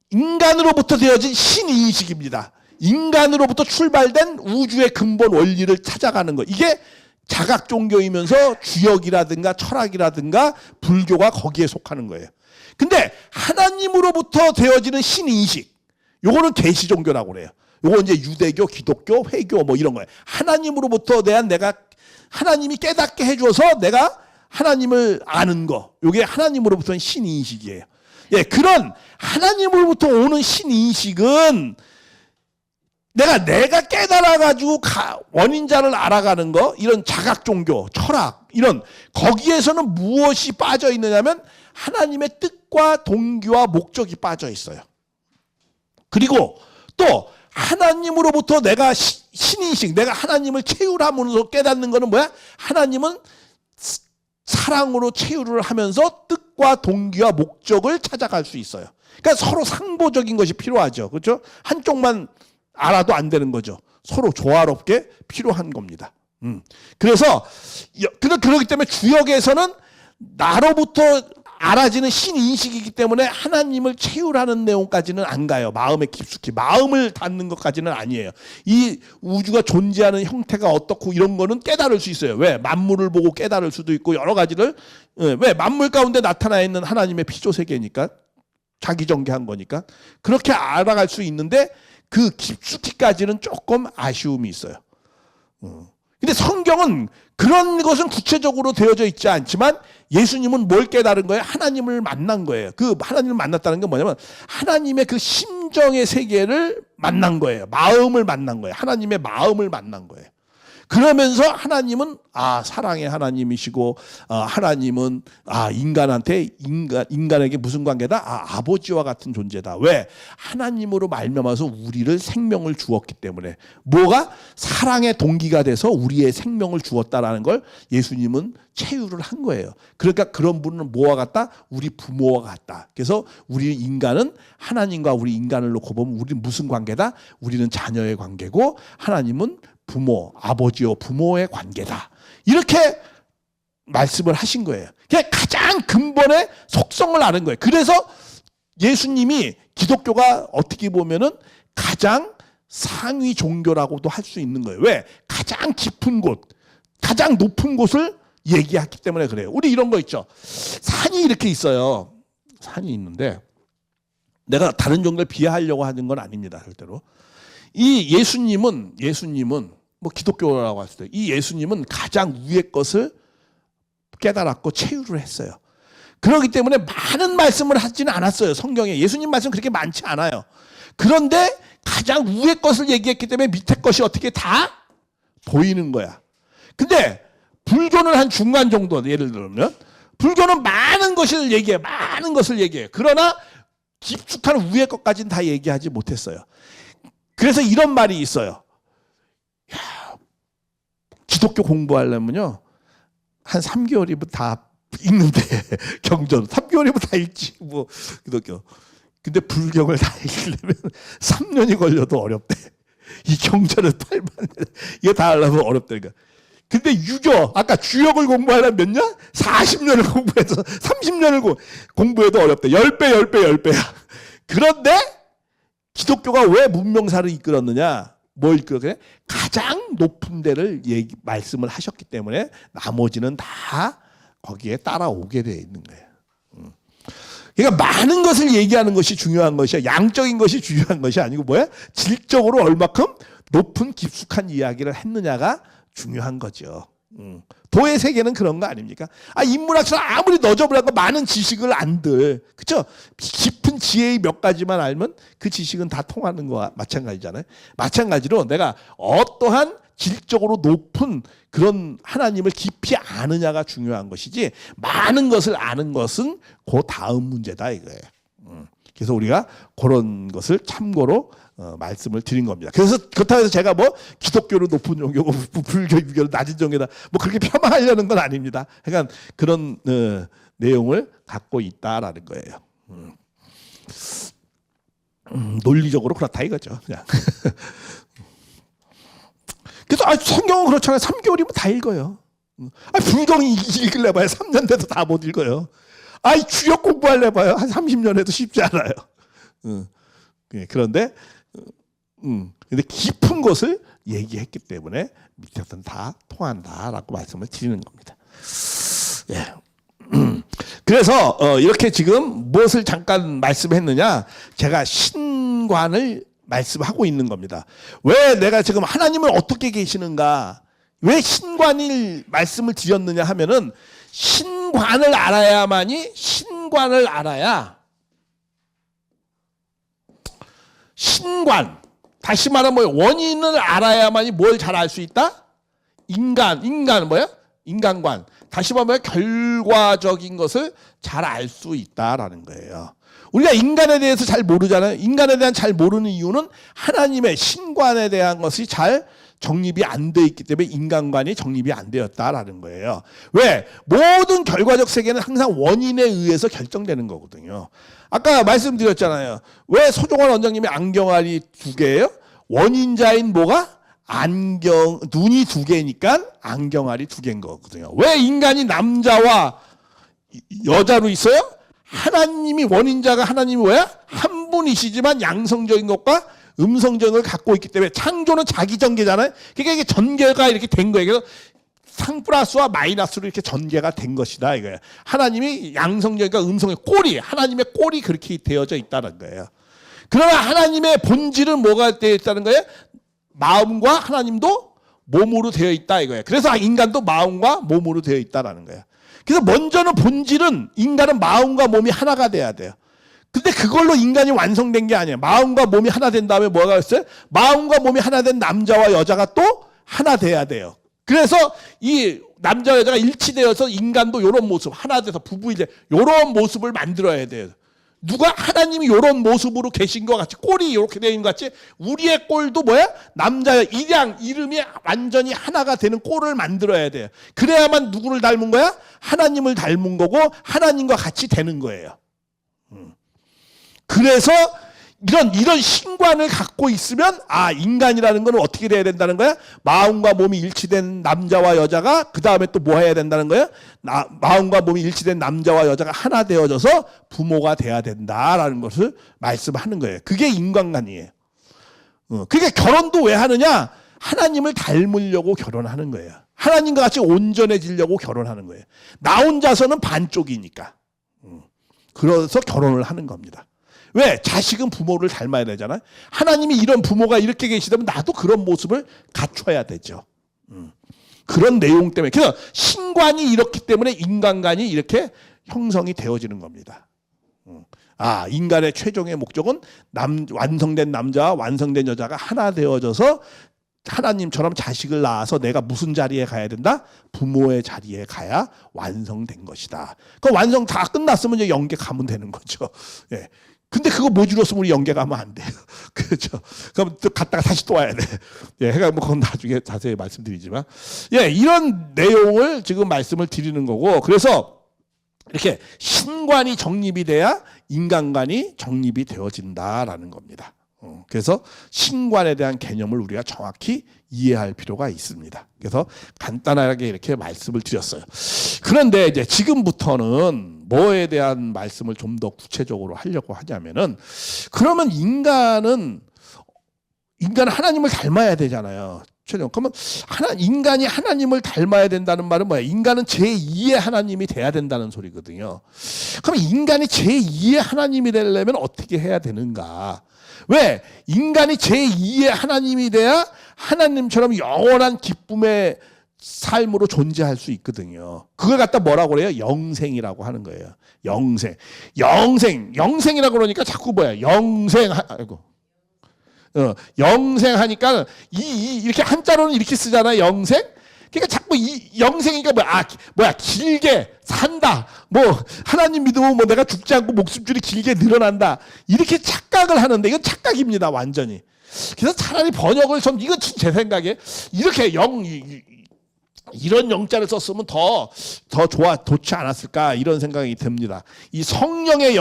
인간으로부터 되어진 신인식입니다. 인간으로부터 출발된 우주의 근본 원리를 찾아가는 거. 이게 자각 종교이면서 주역이라든가 철학이라든가 불교가 거기에 속하는 거예요. 근데 하나님으로부터 되어지는 신인식. 요거는 계시 종교라고 그래요. 요거 이제 유대교, 기독교, 회교 뭐 이런 거예요. 하나님으로부터 내가 하나님이 깨닫게 해줘서 내가 하나님을 아는 거. 요게 하나님으로부터는 신인식이에요. 예, 그런 하나님으로부터 오는 신인식은 내가 깨달아가지고 원인자를 알아가는 거, 이런 자각 종교, 철학, 이런 거기에서는 무엇이 빠져 있느냐면 하나님의 뜻과 동기와 목적이 빠져 있어요. 그리고 또 하나님으로부터 내가 신인식, 내가 하나님을 체휼함으로써 깨닫는 거는 뭐야? 하나님은 사랑으로 체휼을 하면서 뜻과 동기와 목적을 찾아갈 수 있어요. 그러니까 서로 상보적인 것이 필요하죠. 그렇죠? 한쪽만 알아도 안 되는 거죠. 서로 조화롭게 필요한 겁니다. 그래서 그렇기 때문에 주역에서는 나로부터 알아지는 신인식이기 때문에 하나님을 체휼하는 내용까지는 안 가요. 마음에 깊숙이. 마음을 닿는 것까지는 아니에요. 이 우주가 존재하는 형태가 어떻고 이런 거는 깨달을 수 있어요. 왜? 만물을 보고 깨달을 수도 있고 여러 가지를. 왜? 만물 가운데 나타나 있는 하나님의 피조세계니까. 자기전개한 거니까. 그렇게 알아갈 수 있는데 그 깊숙이까지는 조금 아쉬움이 있어요. 근데 성경은 그런 것은 구체적으로 되어져 있지 않지만 예수님은 뭘 깨달은 거예요? 하나님을 만난 거예요. 그 하나님을 만났다는 게 뭐냐면 하나님의 그 심정의 세계를 만난 거예요. 마음을 만난 거예요. 하나님의 마음을 만난 거예요. 그러면서 하나님은 사랑의 하나님이시고 하나님은 인간에게 무슨 관계다? 아버지와 같은 존재다. 왜? 하나님으로 말미암아서 우리를 생명을 주었기 때문에. 뭐가? 사랑의 동기가 돼서 우리의 생명을 주었다라는 걸 예수님은 체휼을 한 거예요. 그러니까 그런 분은 뭐와 같다? 우리 부모와 같다. 그래서 우리 인간은 하나님과 우리 인간을 놓고 보면 우리는 무슨 관계다? 우리는 자녀의 관계고 하나님은 부모, 아버지와 부모의 관계다. 이렇게 말씀을 하신 거예요. 그게 가장 근본의 속성을 아는 거예요. 그래서 예수님이 기독교가 어떻게 보면은 가장 상위 종교라고도 할 수 있는 거예요. 왜? 가장 깊은 곳, 가장 높은 곳을 얘기했기 때문에 그래요. 우리 이런 거 있죠. 산이 이렇게 있어요. 산이 있는데 내가 다른 종교를 비하하려고 하는 건 아닙니다. 절대로. 이 예수님은 뭐 기독교라고 했을 때 이 예수님은 가장 위의 것을 깨달았고 체휼을 했어요. 그렇기 때문에 많은 말씀을 하지는 않았어요. 성경에 예수님 말씀 그렇게 많지 않아요. 그런데 가장 위의 것을 얘기했기 때문에 밑에 것이 어떻게 다 보이는 거야. 근데 불교는 한 중간 정도. 예를 들면 불교는 많은 것을 얘기해. 그러나 깊숙한 위의 것까지는 다 얘기하지 못했어요. 그래서 이런 말이 있어요. 기독교 공부하려면요 한 3개월이면 다 읽는데 경전 3개월이면 다 읽지 뭐 기독교. 근데 불경을 다 읽으려면 3년이 걸려도 어렵대. 이 경전을 8만 이거 다 하려면 어렵다니까. 근데 유교 아까 주역을 공부하려면 몇 년? 40년을 공부해서 30년을 공부해도 어렵대. 10배야. 그런데 기독교가 왜 문명사를 이끌었느냐? 뭘 이끌었냐? 가장 높은 데를 말씀을 하셨기 때문에 나머지는 다 거기에 따라오게 되어 있는 거예요. 그러니까 많은 것을 얘기하는 것이 중요한 것이야. 양적인 것이 중요한 것이 아니고 뭐야? 질적으로 얼마큼 높은 깊숙한 이야기를 했느냐가 중요한 거죠. 도의 세계는 그런 거 아닙니까? 인문학처럼 아무리 너저분하고 많은 지식을 안들, 그렇죠? 깊은 지혜의 몇 가지만 알면 그 지식은 다 통하는 거와 마찬가지잖아요. 마찬가지로 내가 어떠한 질적으로 높은 그런 하나님을 깊이 아느냐가 중요한 것이지 많은 것을 아는 것은 그 다음 문제다 이거예요. 그래서 우리가 그런 것을 참고로 말씀을 드린 겁니다. 그래서 그렇다고 해서 제가 뭐 기독교를 높은 종교고 불교, 유교를 낮은 종교다 뭐 그렇게 폄하하려는 건 아닙니다. 그러니까 그런 내용을 갖고 있다라는 거예요. 논리적으로 그렇다 이거죠. 그냥. 그래서 성경은 그렇잖아요. 3개월이면 다 읽어요. 불경이 읽을래 봐요. 3년 돼도 다 못 읽어요. 주역 공부할래 봐요. 한 30년 해도 쉽지 않아요. 그런데 근데 깊은 것을 얘기했기 때문에 밑에서는 다 통한다라고 말씀을 드리는 겁니다. 예. 그래서 이렇게 지금 무엇을 잠깐 말씀했느냐? 제가 신관을 말씀하고 있는 겁니다. 왜 내가 지금 하나님을 어떻게 계시는가? 왜 신관일 말씀을 드렸느냐 하면은 신관을 알아야만이 신관을 알아야 신관 다시 말하면 뭐예요? 원인을 알아야만이 뭘 잘 알 수 있다? 인간은 뭐야? 인간관. 다시 말하면 결과적인 것을 잘 알 수 있다라는 거예요. 우리가 인간에 대해서 잘 모르잖아요. 인간에 대한 잘 모르는 이유는 하나님의 신관에 대한 것이 잘 정립이 안 돼 있기 때문에 인간관이 정립이 안 되었다라는 거예요. 왜? 모든 결과적 세계는 항상 원인에 의해서 결정되는 거거든요. 아까 말씀드렸잖아요. 왜 소종원 원장님의 안경알이 2개예요? 원인자인 뭐가? 눈이 2개니까 안경알이 2개인 거거든요. 왜 인간이 남자와 여자로 있어요? 하나님이 원인자가 하나님이 뭐야? 한 분이시지만 양성적인 것과 음성적인 걸 갖고 있기 때문에 창조는 자기 전개잖아요. 그러니까 이게 전개가 이렇게 된 거예요. 그래서 상 플러스와 마이너스로 이렇게 전개가 된 것이다 이거예요. 하나님이 양성적인가 음성의 꼴이 하나님의 꼴이 그렇게 되어져 있다는 거예요. 그러나 하나님의 본질은 뭐가 되어 있다는 거예요? 마음과 하나님도 몸으로 되어 있다 이거예요. 그래서 인간도 마음과 몸으로 되어 있다라는 거예요. 그래서 먼저는 본질은 인간은 마음과 몸이 하나가 돼야 돼요. 근데 그걸로 인간이 완성된 게 아니에요. 마음과 몸이 하나 된 다음에 뭐가 있어요? 마음과 몸이 하나 된 남자와 여자가 또 하나 돼야 돼요. 그래서 이 남자와 여자가 일치되어서 인간도 이런 모습, 하나 돼서 부부이제 이런 모습을 만들어야 돼요. 누가 하나님이 이런 모습으로 계신 것 같이 꼴이 이렇게 되는 것 같이 우리의 꼴도 뭐야? 남자 일양 이름이 완전히 하나가 되는 꼴을 만들어야 돼요. 그래야만 누구를 닮은 거야? 하나님을 닮은 거고 하나님과 같이 되는 거예요. 그래서 이런 신관을 갖고 있으면 인간이라는 건 어떻게 돼야 된다는 거야? 마음과 몸이 일치된 남자와 여자가 그 다음에 또 뭐 해야 된다는 거야? 마음과 몸이 일치된 남자와 여자가 하나 되어져서 부모가 돼야 된다라는 것을 말씀하는 거예요. 그게 인간관이에요. 그게 결혼도 왜 하느냐? 하나님을 닮으려고 결혼하는 거예요. 하나님과 같이 온전해지려고 결혼하는 거예요. 나 혼자서는 반쪽이니까. 그래서 결혼을 하는 겁니다. 왜? 자식은 부모를 닮아야 되잖아요. 하나님이 이런 부모가 이렇게 계시다면 나도 그런 모습을 갖춰야 되죠. 그런 내용 때문에. 그래서 신관이 이렇기 때문에 인간관이 이렇게 형성이 되어지는 겁니다. 인간의 최종의 목적은 완성된 남자와 완성된 여자가 하나 되어져서 하나님처럼 자식을 낳아서 내가 무슨 자리에 가야 된다? 부모의 자리에 가야 완성된 것이다. 그 완성 다 끝났으면 이제 영계 가면 되는 거죠. 예. 근데 그거 모듈었으면 우리 영계 가면 안 돼요. 그렇죠. 그럼 또 갔다가 다시 또 와야 돼. 예, 그러니까 뭐 그건 나중에 자세히 말씀드리지만, 예, 이런 내용을 지금 말씀을 드리는 거고, 그래서 이렇게 신관이 정립이 돼야 인간관이 정립이 되어진다라는 겁니다. 그래서 신관에 대한 개념을 우리가 정확히 이해할 필요가 있습니다. 그래서 간단하게 이렇게 말씀을 드렸어요. 그런데 이제 지금부터는 뭐에 대한 말씀을 좀 더 구체적으로 하려고 하냐면은, 그러면 인간은 하나님을 닮아야 되잖아요. 그러면 인간이 하나님을 닮아야 된다는 말은 뭐야? 인간은 제2의 하나님이 돼야 된다는 소리거든요. 그럼 인간이 제2의 하나님이 되려면 어떻게 해야 되는가? 왜? 인간이 제2의 하나님이 돼야 하나님처럼 영원한 기쁨의 삶으로 존재할 수 있거든요. 그걸 갖다 뭐라고 그래요? 영생이라고 하는 거예요. 영생이라고 그러니까 자꾸 뭐야? 영생하니까 이렇게 한자로는 이렇게 쓰잖아요. 영생. 그러니까 자꾸 이 영생이니까 길게 산다. 하나님 믿으면 내가 죽지 않고 목숨줄이 길게 늘어난다. 이렇게 착각을 하는데 이건 착각입니다, 완전히. 그래서 차라리 번역을 이건 제 생각에 이렇게 이런 영자를 썼으면 더 좋지 않았을까, 이런 생각이 듭니다. 이 성령의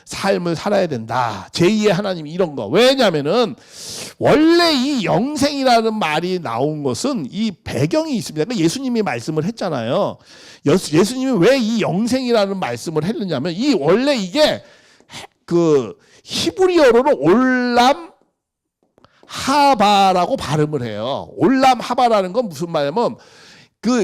삶을 살아야 된다. 제2의 하나님, 이런 거. 왜냐면은 원래 이 영생이라는 말이 나온 것은 이 배경이 있습니다. 그러니까 예수님이 말씀을 했잖아요. 예수님이 왜 이 영생이라는 말씀을 했느냐면, 원래 이게 그 히브리어로는 올람 하바라고 발음을 해요. 올람 하바라는 건 무슨 말이냐면,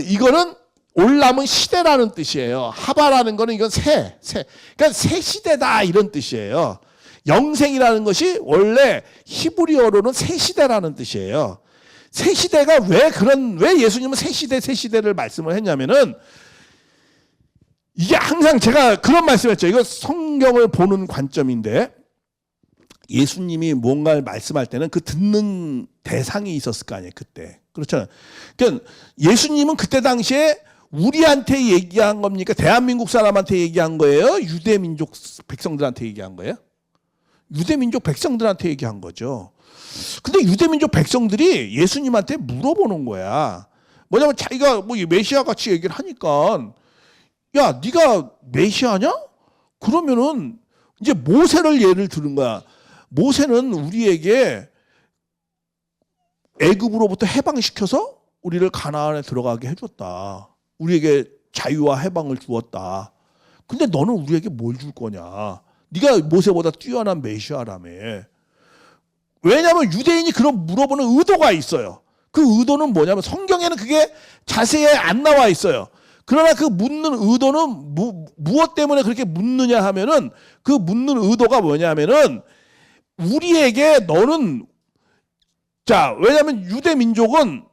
이거는 올람은 시대라는 뜻이에요. 하바라는 거는 이건 그러니까 새 시대다, 이런 뜻이에요. 영생이라는 것이 원래 히브리어로는 새 시대라는 뜻이에요. 새 시대가 왜 예수님은 새 시대를 말씀을 했냐면은, 이게 항상 제가 그런 말씀했죠. 이거 성경을 보는 관점인데, 예수님이 뭔가를 말씀할 때는 그 듣는 대상이 있었을 거 아니에요, 그때. 그렇잖아요. 그러니까 예수님은 그때 당시에 우리한테 얘기한 겁니까? 대한민국 사람한테 얘기한 거예요? 유대민족 백성들한테 얘기한 거예요? 유대민족 백성들한테 얘기한 거죠. 근데 유대민족 백성들이 예수님한테 물어보는 거야. 뭐냐면 자기가 메시아 같이 얘기를 하니까, 야, 네가 메시아냐? 그러면은 이제 모세를 예를 들은 거야. 모세는 우리에게 애굽으로부터 해방시켜서 우리를 가나안에 들어가게 해줬다. 우리에게 자유와 해방을 주었다. 근데 너는 우리에게 뭘 줄 거냐? 네가 모세보다 뛰어난 메시아라며. 왜냐하면 유대인이 그런 물어보는 의도가 있어요. 그 의도는 뭐냐면, 성경에는 그게 자세히 안 나와 있어요. 그러나 그 묻는 의도는 무엇 때문에 그렇게 묻느냐 하면은, 그 묻는 의도가 뭐냐면은, 우리에게 너는, 왜냐면 유대민족은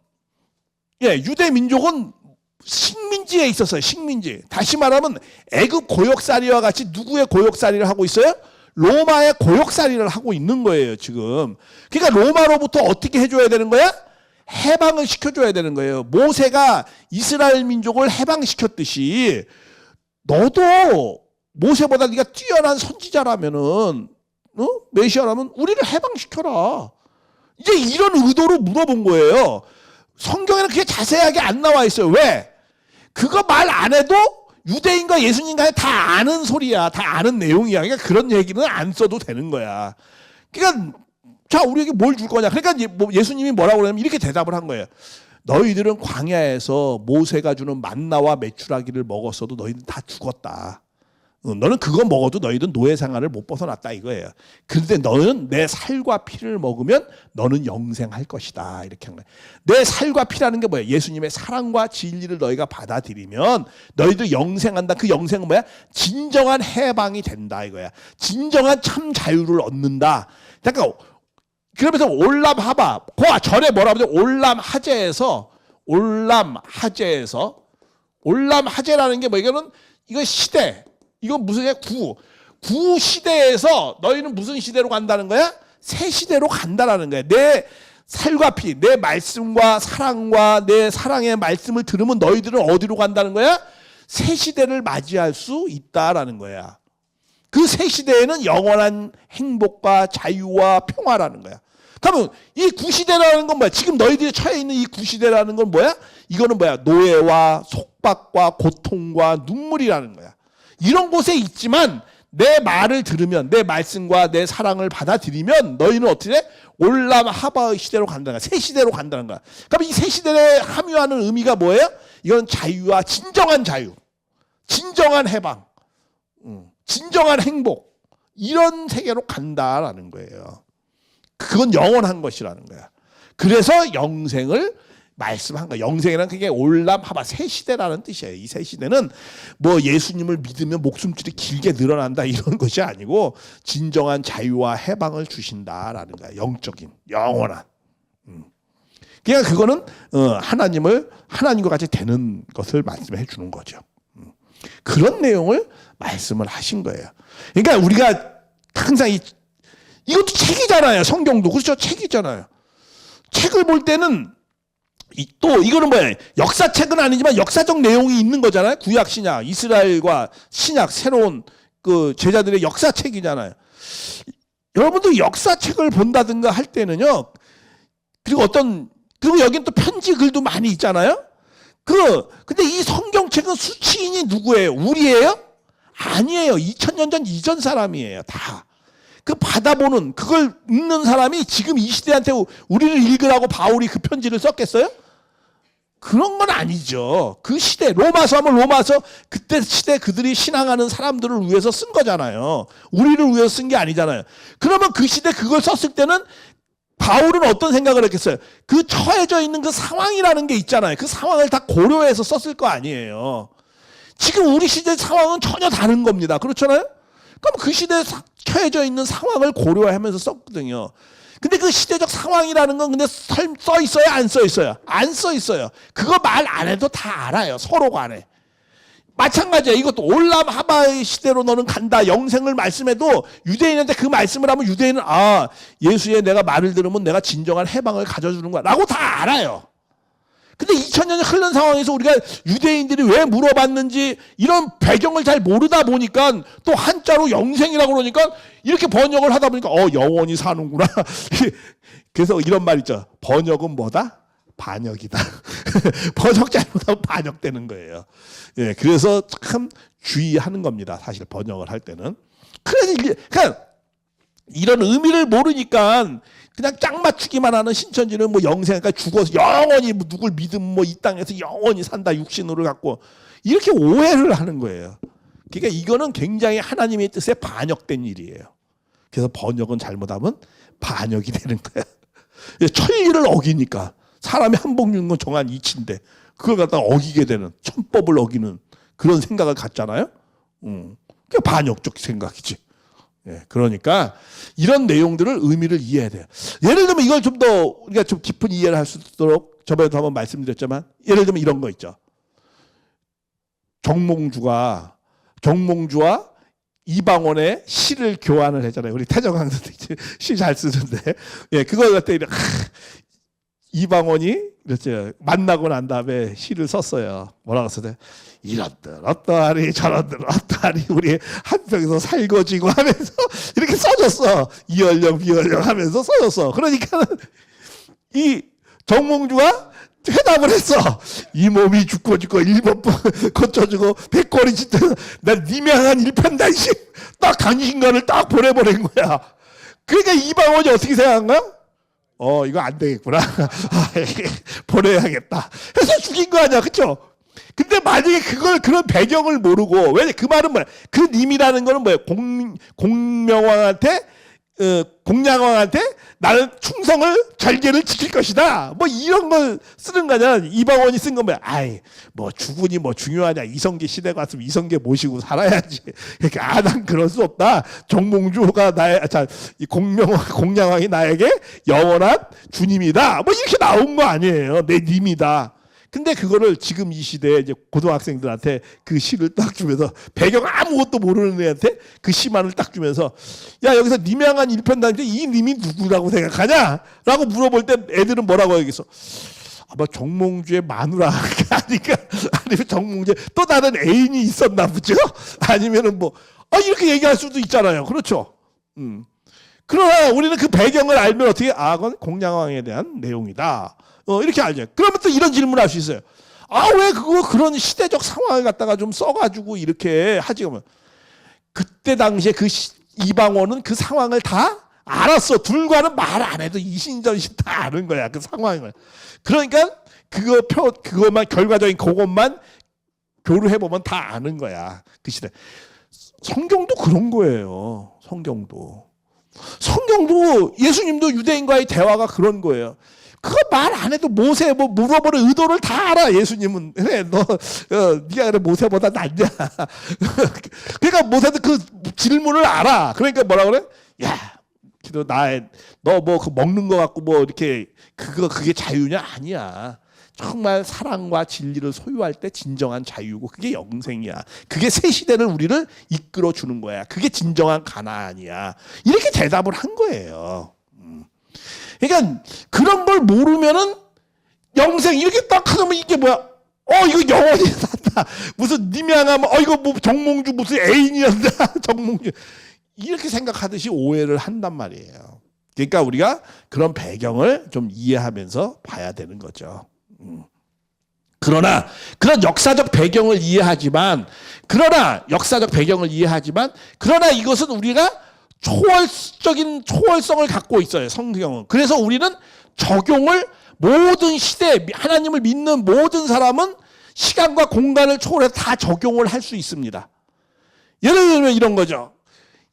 식민지에 있었어요. 식민지. 다시 말하면 애굽 고역살이와 같이 누구의 고역살이를 하고 있어요? 로마의 고역살이를 하고 있는 거예요, 지금. 그러니까 로마로부터 어떻게 해줘야 되는 거야? 해방을 시켜줘야 되는 거예요. 모세가 이스라엘 민족을 해방시켰듯이 너도 모세보다 네가 뛰어난 선지자라면은, 메시아라면 우리를 해방시켜라. 이제 이런 의도로 물어본 거예요. 성경에는 그게 자세하게 안 나와 있어요. 왜? 그거 말 안 해도 유대인과 예수님과 다 아는 소리야. 다 아는 내용이야. 그러니까 그런 얘기는 안 써도 되는 거야. 그러니까 우리에게 뭘 줄 거냐. 그러니까 예수님이 뭐라고 그러냐면 이렇게 대답을 한 거예요. 너희들은 광야에서 모세가 주는 만나와 메추라기를 먹었어도 너희는 다 죽었다. 너는 그거 먹어도 너희는 노예 생활을 못 벗어났다, 이거예요. 그런데 너는 내 살과 피를 먹으면 너는 영생할 것이다, 이렇게 한 거예요. 내 살과 피라는 게 뭐예요? 예수님의 사랑과 진리를 너희가 받아들이면 너희도 영생한다. 그 영생은 뭐야? 진정한 해방이 된다, 이거야. 진정한 참 자유를 얻는다. 그러니까 그러면서 올람하바, 그 전에 뭐라고 하죠? 올람하제라는 게 뭐, 이건 시대. 이건 무슨 구 시대에서 너희는 무슨 시대로 간다는 거야? 새 시대로 간다라는 거야. 내 살과 피, 내 말씀과 사랑과 내 사랑의 말씀을 들으면 너희들은 어디로 간다는 거야? 새 시대를 맞이할 수 있다라는 거야. 그 새 시대에는 영원한 행복과 자유와 평화라는 거야. 그러면 이 구시대라는 건 뭐야? 지금 너희들이 처해 있는 이 구시대라는 건 뭐야? 이거는 뭐야? 노예와 속박과 고통과 눈물이라는 거야. 이런 곳에 있지만 내 말을 들으면, 내 말씀과 내 사랑을 받아들이면 너희는 어떻게 돼? 올람 하바의 시대로 간다는 거야. 새 시대로 간다는 거야. 그럼 이 새 시대에 함유하는 의미가 뭐예요? 이건 자유와 진정한 자유, 진정한 해방, 진정한 행복, 이런 세계로 간다라는 거예요. 그건 영원한 것이라는 거야. 그래서 영생을 말씀한 거야. 영생이란 그게 올람 하바, 새 시대라는 뜻이에요. 이 새 시대는 뭐 예수님을 믿으면 목숨줄이 길게 늘어난다 이런 것이 아니고 진정한 자유와 해방을 주신다라는 거야. 영적인, 영원한. 그러니까 그거는 하나님과 같이 되는 것을 말씀해 주는 거죠. 그런 내용을 말씀을 하신 거예요. 그러니까 우리가 항상 이것도 책이잖아요. 성경도 그렇죠. 책이잖아요. 책을 볼 때는 또 이거는 뭐예요? 역사책은 아니지만 역사적 내용이 있는 거잖아요. 구약 신약, 이스라엘과 신약, 새로운 그 제자들의 역사책이잖아요. 여러분들 역사책을 본다든가 할 때는요. 그리고 여긴 또 편지 글도 많이 있잖아요. 근데 이 성경책은 수취인이 누구예요? 우리예요? 아니에요. 2000년 전 이전 사람이에요. 다. 받아보는, 그걸 읽는 사람이 지금 이 시대한테 우리를 읽으라고 바울이 그 편지를 썼겠어요? 그런 건 아니죠. 그 시대, 로마서 하면 로마서, 그때 시대 그들이 신앙하는 사람들을 위해서 쓴 거잖아요. 우리를 위해서 쓴 게 아니잖아요. 그러면 그 시대 그걸 썼을 때는 바울은 어떤 생각을 했겠어요? 그 처해져 있는 그 상황이라는 게 있잖아요. 그 상황을 다 고려해서 썼을 거 아니에요. 지금 우리 시대 상황은 전혀 다른 겁니다. 그렇잖아요? 그럼 그 시대에 처해져 있는 상황을 고려하면서 썼거든요. 근데 그 시대적 상황이라는 건 근데 써 있어요? 안 써 있어요? 안 써 있어요. 그거 말 안 해도 다 알아요. 서로 간에. 마찬가지야. 이것도 올람 하바의 시대로 너는 간다. 영생을 말씀해도 유대인한테 그 말씀을 하면 유대인은 예수의 내가 말을 들으면 내가 진정한 해방을 가져주는 거야 라고 다 알아요. 근데 2000년이 흐른 상황에서 우리가 유대인들이 왜 물어봤는지 이런 배경을 잘 모르다 보니까 또 한자로 영생이라고 그러니까 이렇게 번역을 하다 보니까 영원히 사는구나. 그래서 이런 말 있죠. 번역은 뭐다? 반역이다. 번역 잘못하면 반역되는 거예요. 예, 그래서 참 주의하는 겁니다. 사실 번역을 할 때는. 그러니까 이런 의미를 모르니까 그냥 짝 맞추기만 하는 신천지는 뭐 영생, 그러니까 죽어서 영원히 누굴 믿으면 뭐 이 땅에서 영원히 산다 육신으로 갖고 이렇게 오해를 하는 거예요. 그러니까 이거는 굉장히 하나님의 뜻에 반역된 일이에요. 그래서 번역은 잘못하면 반역이 되는 거야. 천리를 어기니까 사람이 한복 입는 건 정한 이치인데 그걸 갖다가 어기게 되는, 천법을 어기는 그런 생각을 갖잖아요. 그게 반역적 생각이지. 예, 그러니까 이런 내용들을 의미를 이해해야 돼요. 예를 들면 이걸 좀 더 우리가 좀 깊은 이해를 할 수 있도록 저번에도 한번 말씀드렸지만 예를 들면 이런 거 있죠. 정몽주와 이방원의 시를 교환을 했잖아요. 우리 태정강 선생님 시 잘 쓰는데 예, 그걸 갖다 이방원이 그렇죠. 만나고 난 다음에 시를 썼어요. 뭐라고 썼어요? 이런들 어떠하리 저런들 어떠하리 우리 한평에서 살거지고 하면서 이렇게 써줬어. 이얼령 비얼령 하면서 써줬어. 그러니까 이 정몽주가 회답을 했어. 이 몸이 죽고 일번 고쳐주고 백골이 진짜 난 니명한 일편단심 딱 당신간을 딱 보내버린 거야. 그러니까 이방원이 어떻게 생각한 거야? 이거 안 되겠구나. 보내야겠다. 해서 죽인 거 아니야. 그쵸? 근데 만약에 그런 배경을 모르고, 왜 그 말은 뭐야? 그 님이라는 거는 뭐야? 공양왕한테 나는 충성을, 절개를 지킬 것이다. 뭐 이런 걸 쓰는 거냐. 이방원이 쓴 건 뭐야? 뭐 죽으니 뭐 중요하냐. 이성계 시대가 왔으면 이성계 모시고 살아야지. 그러니까 난 그럴 수 없다. 정몽주가 공양왕이 나에게 영원한 주님이다. 뭐 이렇게 나온 거 아니에요. 내 님이다. 근데 그거를 지금 이 시대에 이제 고등학생들한테 그 시를 딱 주면서 배경 아무것도 모르는 애한테 그 시만을 딱 주면서 야 여기서 님양한 일편단인데 이 님이 누구라고 생각하냐? 라고 물어볼 때 애들은 뭐라고 하겠어? 아마 정몽주의 마누라가 아니면 정몽주에 또 다른 애인이 있었나 보죠? 아니면은 이렇게 얘기할 수도 있잖아요. 그렇죠? 그러나 우리는 그 배경을 알면 어떻게 그건 공양왕에 대한 내용이다. 이렇게 알죠. 그러면 또 이런 질문을 할 수 있어요. 아, 왜 그런 시대적 상황을 갖다가 좀 써가지고 이렇게 하지? 그러면 그때 당시에 그 이방원은 그 상황을 다 알았어. 둘과는 말 안 해도 이신전신 다 아는 거야. 그 상황을. 그러니까 그것만 결과적인 그것만 교류해보면 다 아는 거야. 그 시대. 성경도 그런 거예요. 성경도 예수님도 유대인과의 대화가 그런 거예요. 그거 말 안 해도 모세 뭐 물어보는 의도를 다 알아. 예수님은 그래 네가 그래 모세보다 낫냐. 그러니까 모세도 그 질문을 알아. 그러니까 뭐라 그래? 야, 너 뭐 그 먹는 거 갖고 뭐 이렇게 그게 자유냐? 아니야. 정말 사랑과 진리를 소유할 때 진정한 자유고 그게 영생이야. 그게 새 시대를 우리를 이끌어 주는 거야. 그게 진정한 가나안이야. 이렇게 대답을 한 거예요. 그러니까 그런 걸 모르면은 영생 이렇게 딱 하면 이게 뭐야? 이거 영원히 산다. 무슨 님양하면 이거 뭐 정몽주 무슨 애인이었나? 정몽주 이렇게 생각하듯이 오해를 한단 말이에요. 그러니까 우리가 그런 배경을 좀 이해하면서 봐야 되는 거죠. 그러나 그런 역사적 배경을 이해하지만 그러나 이것은 우리가 초월적인 초월성을 갖고 있어요. 성경은. 그래서 우리는 적용을 모든 시대 하나님을 믿는 모든 사람은 시간과 공간을 초월해서 다 적용을 할 수 있습니다. 예를 들면 이런 거죠.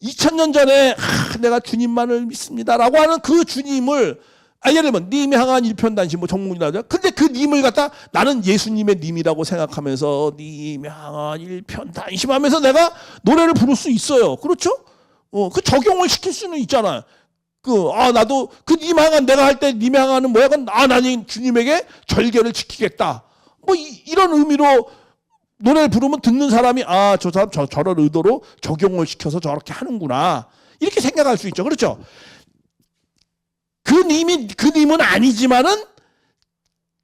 2000년 전에 내가 주님만을 믿습니다라고 하는 그 주님을 예를 들면 님 향한 일편단심 뭐 정몽이라죠. 근데 그 님을 갖다 나는 예수님의 님이라고 생각하면서 님 향한 일편단심하면서 내가 노래를 부를 수 있어요. 그렇죠? 그 적용을 시킬 수는 있잖아요. 나도 그 님 향한 내가 할 때 님 향하는 뭐야? 나는 주님에게 절개를 지키겠다. 뭐 이런 의미로 노래를 부르면 듣는 사람이 저 사람 저런 의도로 적용을 시켜서 저렇게 하는구나. 이렇게 생각할 수 있죠. 그렇죠? 그 님은 아니지만은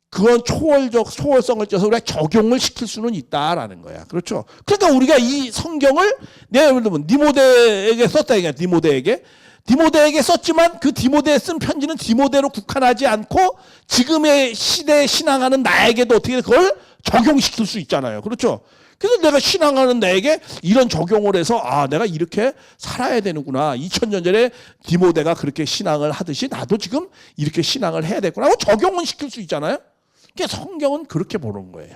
그건 초월성을 쪄서 우리가 적용을 시킬 수는 있다라는 거야. 그렇죠? 그러니까 우리가 이 성경을 예를 들면 디모데에게 썼다 이게 디모데에게 썼지만 그 디모데에 쓴 편지는 디모데로 국한하지 않고 지금의 시대에 신앙하는 나에게도 어떻게 그걸 적용시킬 수 있잖아요. 그렇죠? 그래서 내가 신앙하는 나에게 이런 적용을 해서 내가 이렇게 살아야 되는구나. 2000년 전에 디모데가 그렇게 신앙을 하듯이 나도 지금 이렇게 신앙을 해야 되구나. 적용은 시킬 수 있잖아요. 그러니까 성경은 그렇게 보는 거예요.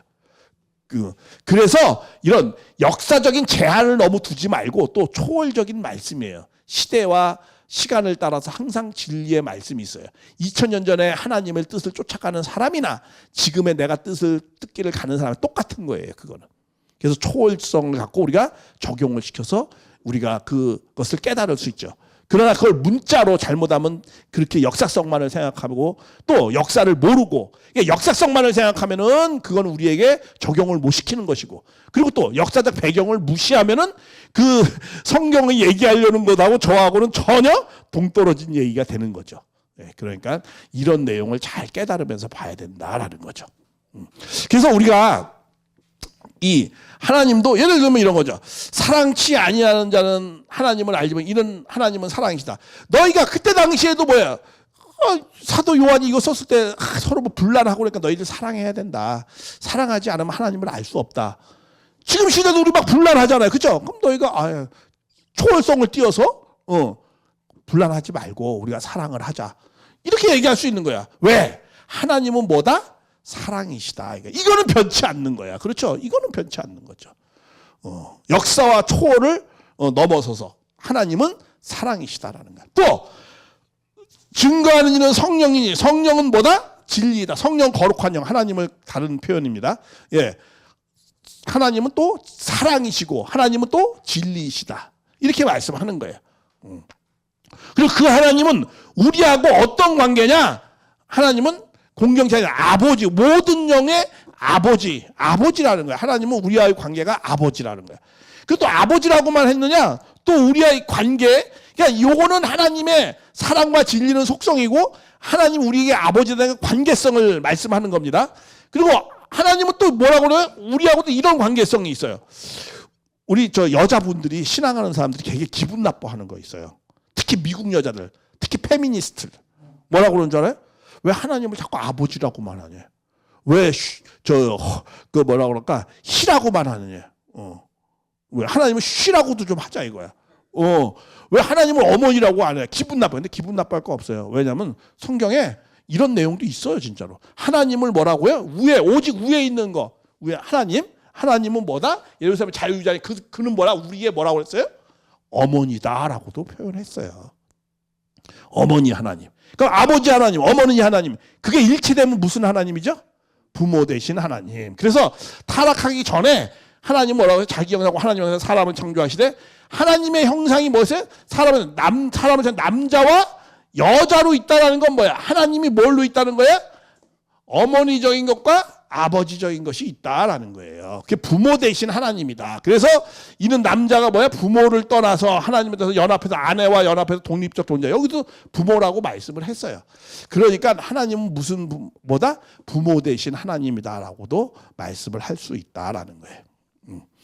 그래서 이런 역사적인 제한을 너무 두지 말고 또 초월적인 말씀이에요. 시대와 시간을 따라서 항상 진리의 말씀이 있어요. 2000년 전에 하나님의 뜻을 쫓아가는 사람이나 지금의 내가 뜻기를 가는 사람이 똑같은 거예요. 그거는. 그래서 초월성을 갖고 우리가 적용을 시켜서 우리가 그것을 깨달을 수 있죠. 그러나 그걸 문자로 잘못하면 그렇게 역사성만을 생각하고 또 역사를 모르고 역사성만을 생각하면은 그건 우리에게 적용을 못 시키는 것이고 그리고 또 역사적 배경을 무시하면은 그 성경이 얘기하려는 것하고 저하고는 전혀 동떨어진 얘기가 되는 거죠. 그러니까 이런 내용을 잘 깨달으면서 봐야 된다라는 거죠. 그래서 우리가 이 하나님도 예를 들면 이런 거죠. 사랑치 아니하는 자는 하나님을 알지만 이는 하나님은 사랑이시다. 너희가 그때 당시에도 뭐야? 사도 요한이 이거 썼을 때 서로 뭐 분란하고 그러니까 너희들 사랑해야 된다. 사랑하지 않으면 하나님을 알 수 없다. 지금 시대도 우리 막 분란하잖아요. 그렇죠? 그럼 너희가 초월성을 띄어서 분란하지 말고 우리가 사랑을 하자. 이렇게 얘기할 수 있는 거야. 왜? 하나님은 뭐다? 사랑이시다. 이거는 변치 않는 거야. 그렇죠? 이거는 변치 않는 거죠. 역사와 초월을 넘어서서 하나님은 사랑이시다라는 거야. 또 증거하는 이는 성령이니 성령은 뭐다? 진리이다. 성령 거룩한 영 하나님을 다른 표현입니다. 예, 하나님은 또 사랑이시고 하나님은 또 진리이시다. 이렇게 말씀하는 거예요. 그리고 그 하나님은 우리하고 어떤 관계냐? 하나님은 공경자의 아버지, 모든 영의 아버지라는 거야. 하나님은 우리와의 관계가 아버지라는 거야. 그리고 또 아버지라고만 했느냐? 또 우리와의 관계, 그러니까 요거는 하나님의 사랑과 진리는 속성이고 하나님 우리에게 아버지라는 관계성을 말씀하는 겁니다. 그리고 하나님은 또 뭐라고 그래요? 우리하고도 이런 관계성이 있어요. 우리 여자분들이 신앙하는 사람들이 되게 기분 나빠하는 거 있어요. 특히 미국 여자들, 특히 페미니스트들. 뭐라고 그러는 줄 알아요? 왜 하나님을 자꾸 아버지라고만 하냐? 왜 그 뭐라 그럴까 쉬라고만 하느냐. 왜 하나님은 쉬라고도 좀 하자 이거야. 왜 하나님을 어머니라고 안 해? 기분 나빠. 근데 기분 나빠할 거 없어요. 왜냐하면 성경에 이런 내용도 있어요, 진짜로. 하나님을 뭐라고요? 위에, 오직 위에 있는 거. 위에 하나님은 뭐다? 예를 들면 자유자니 그는 뭐라? 우리의 뭐라고 그랬어요? 어머니다라고도 표현했어요. 어머니 하나님. 그럼 아버지 하나님, 어머니 하나님. 그게 일치되면 무슨 하나님이죠? 부모 되신 하나님. 그래서 타락하기 전에 하나님 뭐라고 해요? 자기 형상하고 하나님 형상 사람을 창조하시되 하나님의 형상이 뭐였어요? 사람은 남자와 여자로 있다라는 건 뭐야? 하나님이 뭘로 있다는 거야? 어머니적인 것과 아버지적인 것이 있다라는 거예요. 그게 부모 되신 하나님이다. 그래서 이는 남자가 뭐야? 부모를 떠나서 하나님에 대해서 연합해서 아내와 연합해서 독립적 존재. 여기도 부모라고 말씀을 했어요. 그러니까 하나님은 무슨 뭐다? 부모 되신 하나님이다라고도 말씀을 할 수 있다라는 거예요.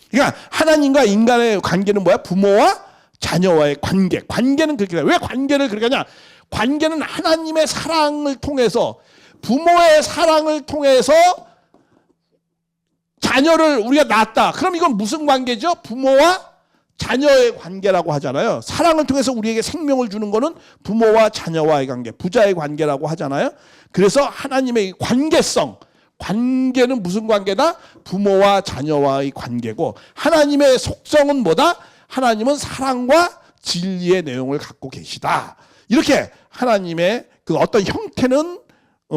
그러니까 하나님과 인간의 관계는 뭐야? 부모와 자녀와의 관계. 관계는 그렇게 돼. 왜 관계를 그렇게 하냐? 관계는 하나님의 사랑을 통해서 부모의 사랑을 통해서 자녀를 우리가 낳았다. 그럼 이건 무슨 관계죠? 부모와 자녀의 관계라고 하잖아요. 사랑을 통해서 우리에게 생명을 주는 거는 부모와 자녀와의 관계, 부자의 관계라고 하잖아요. 그래서 하나님의 관계성, 관계는 무슨 관계다? 부모와 자녀와의 관계고 하나님의 속성은 뭐다? 하나님은 사랑과 진리의 내용을 갖고 계시다. 이렇게 하나님의 그 어떤 형태는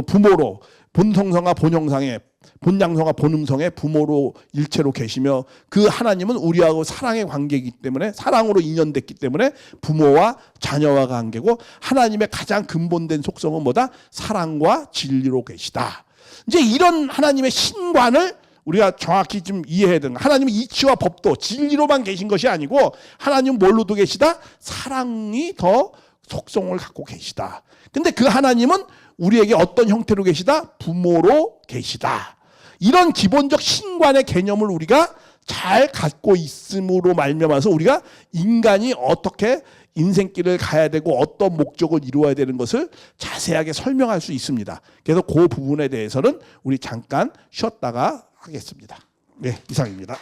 부모로 본성성과 본형상의 본양성과 본음성의 부모로 일체로 계시며 그 하나님은 우리하고 사랑의 관계이기 때문에 사랑으로 인연됐기 때문에 부모와 자녀와 관계고 하나님의 가장 근본된 속성은 뭐다? 사랑과 진리로 계시다. 이제 이런 하나님의 신관을 우리가 정확히 좀 이해해야 되는 거예요. 하나님은 이치와 법도 진리로만 계신 것이 아니고 하나님은 뭘로도 계시다? 사랑이 더 속성을 갖고 계시다. 근데 그 하나님은 우리에게 어떤 형태로 계시다? 부모로 계시다. 이런 기본적 신관의 개념을 우리가 잘 갖고 있음으로 말미암아서 우리가 인간이 어떻게 인생길을 가야 되고 어떤 목적을 이루어야 되는 것을 자세하게 설명할 수 있습니다. 그래서 그 부분에 대해서는 우리 잠깐 쉬었다가 하겠습니다. 네, 이상입니다.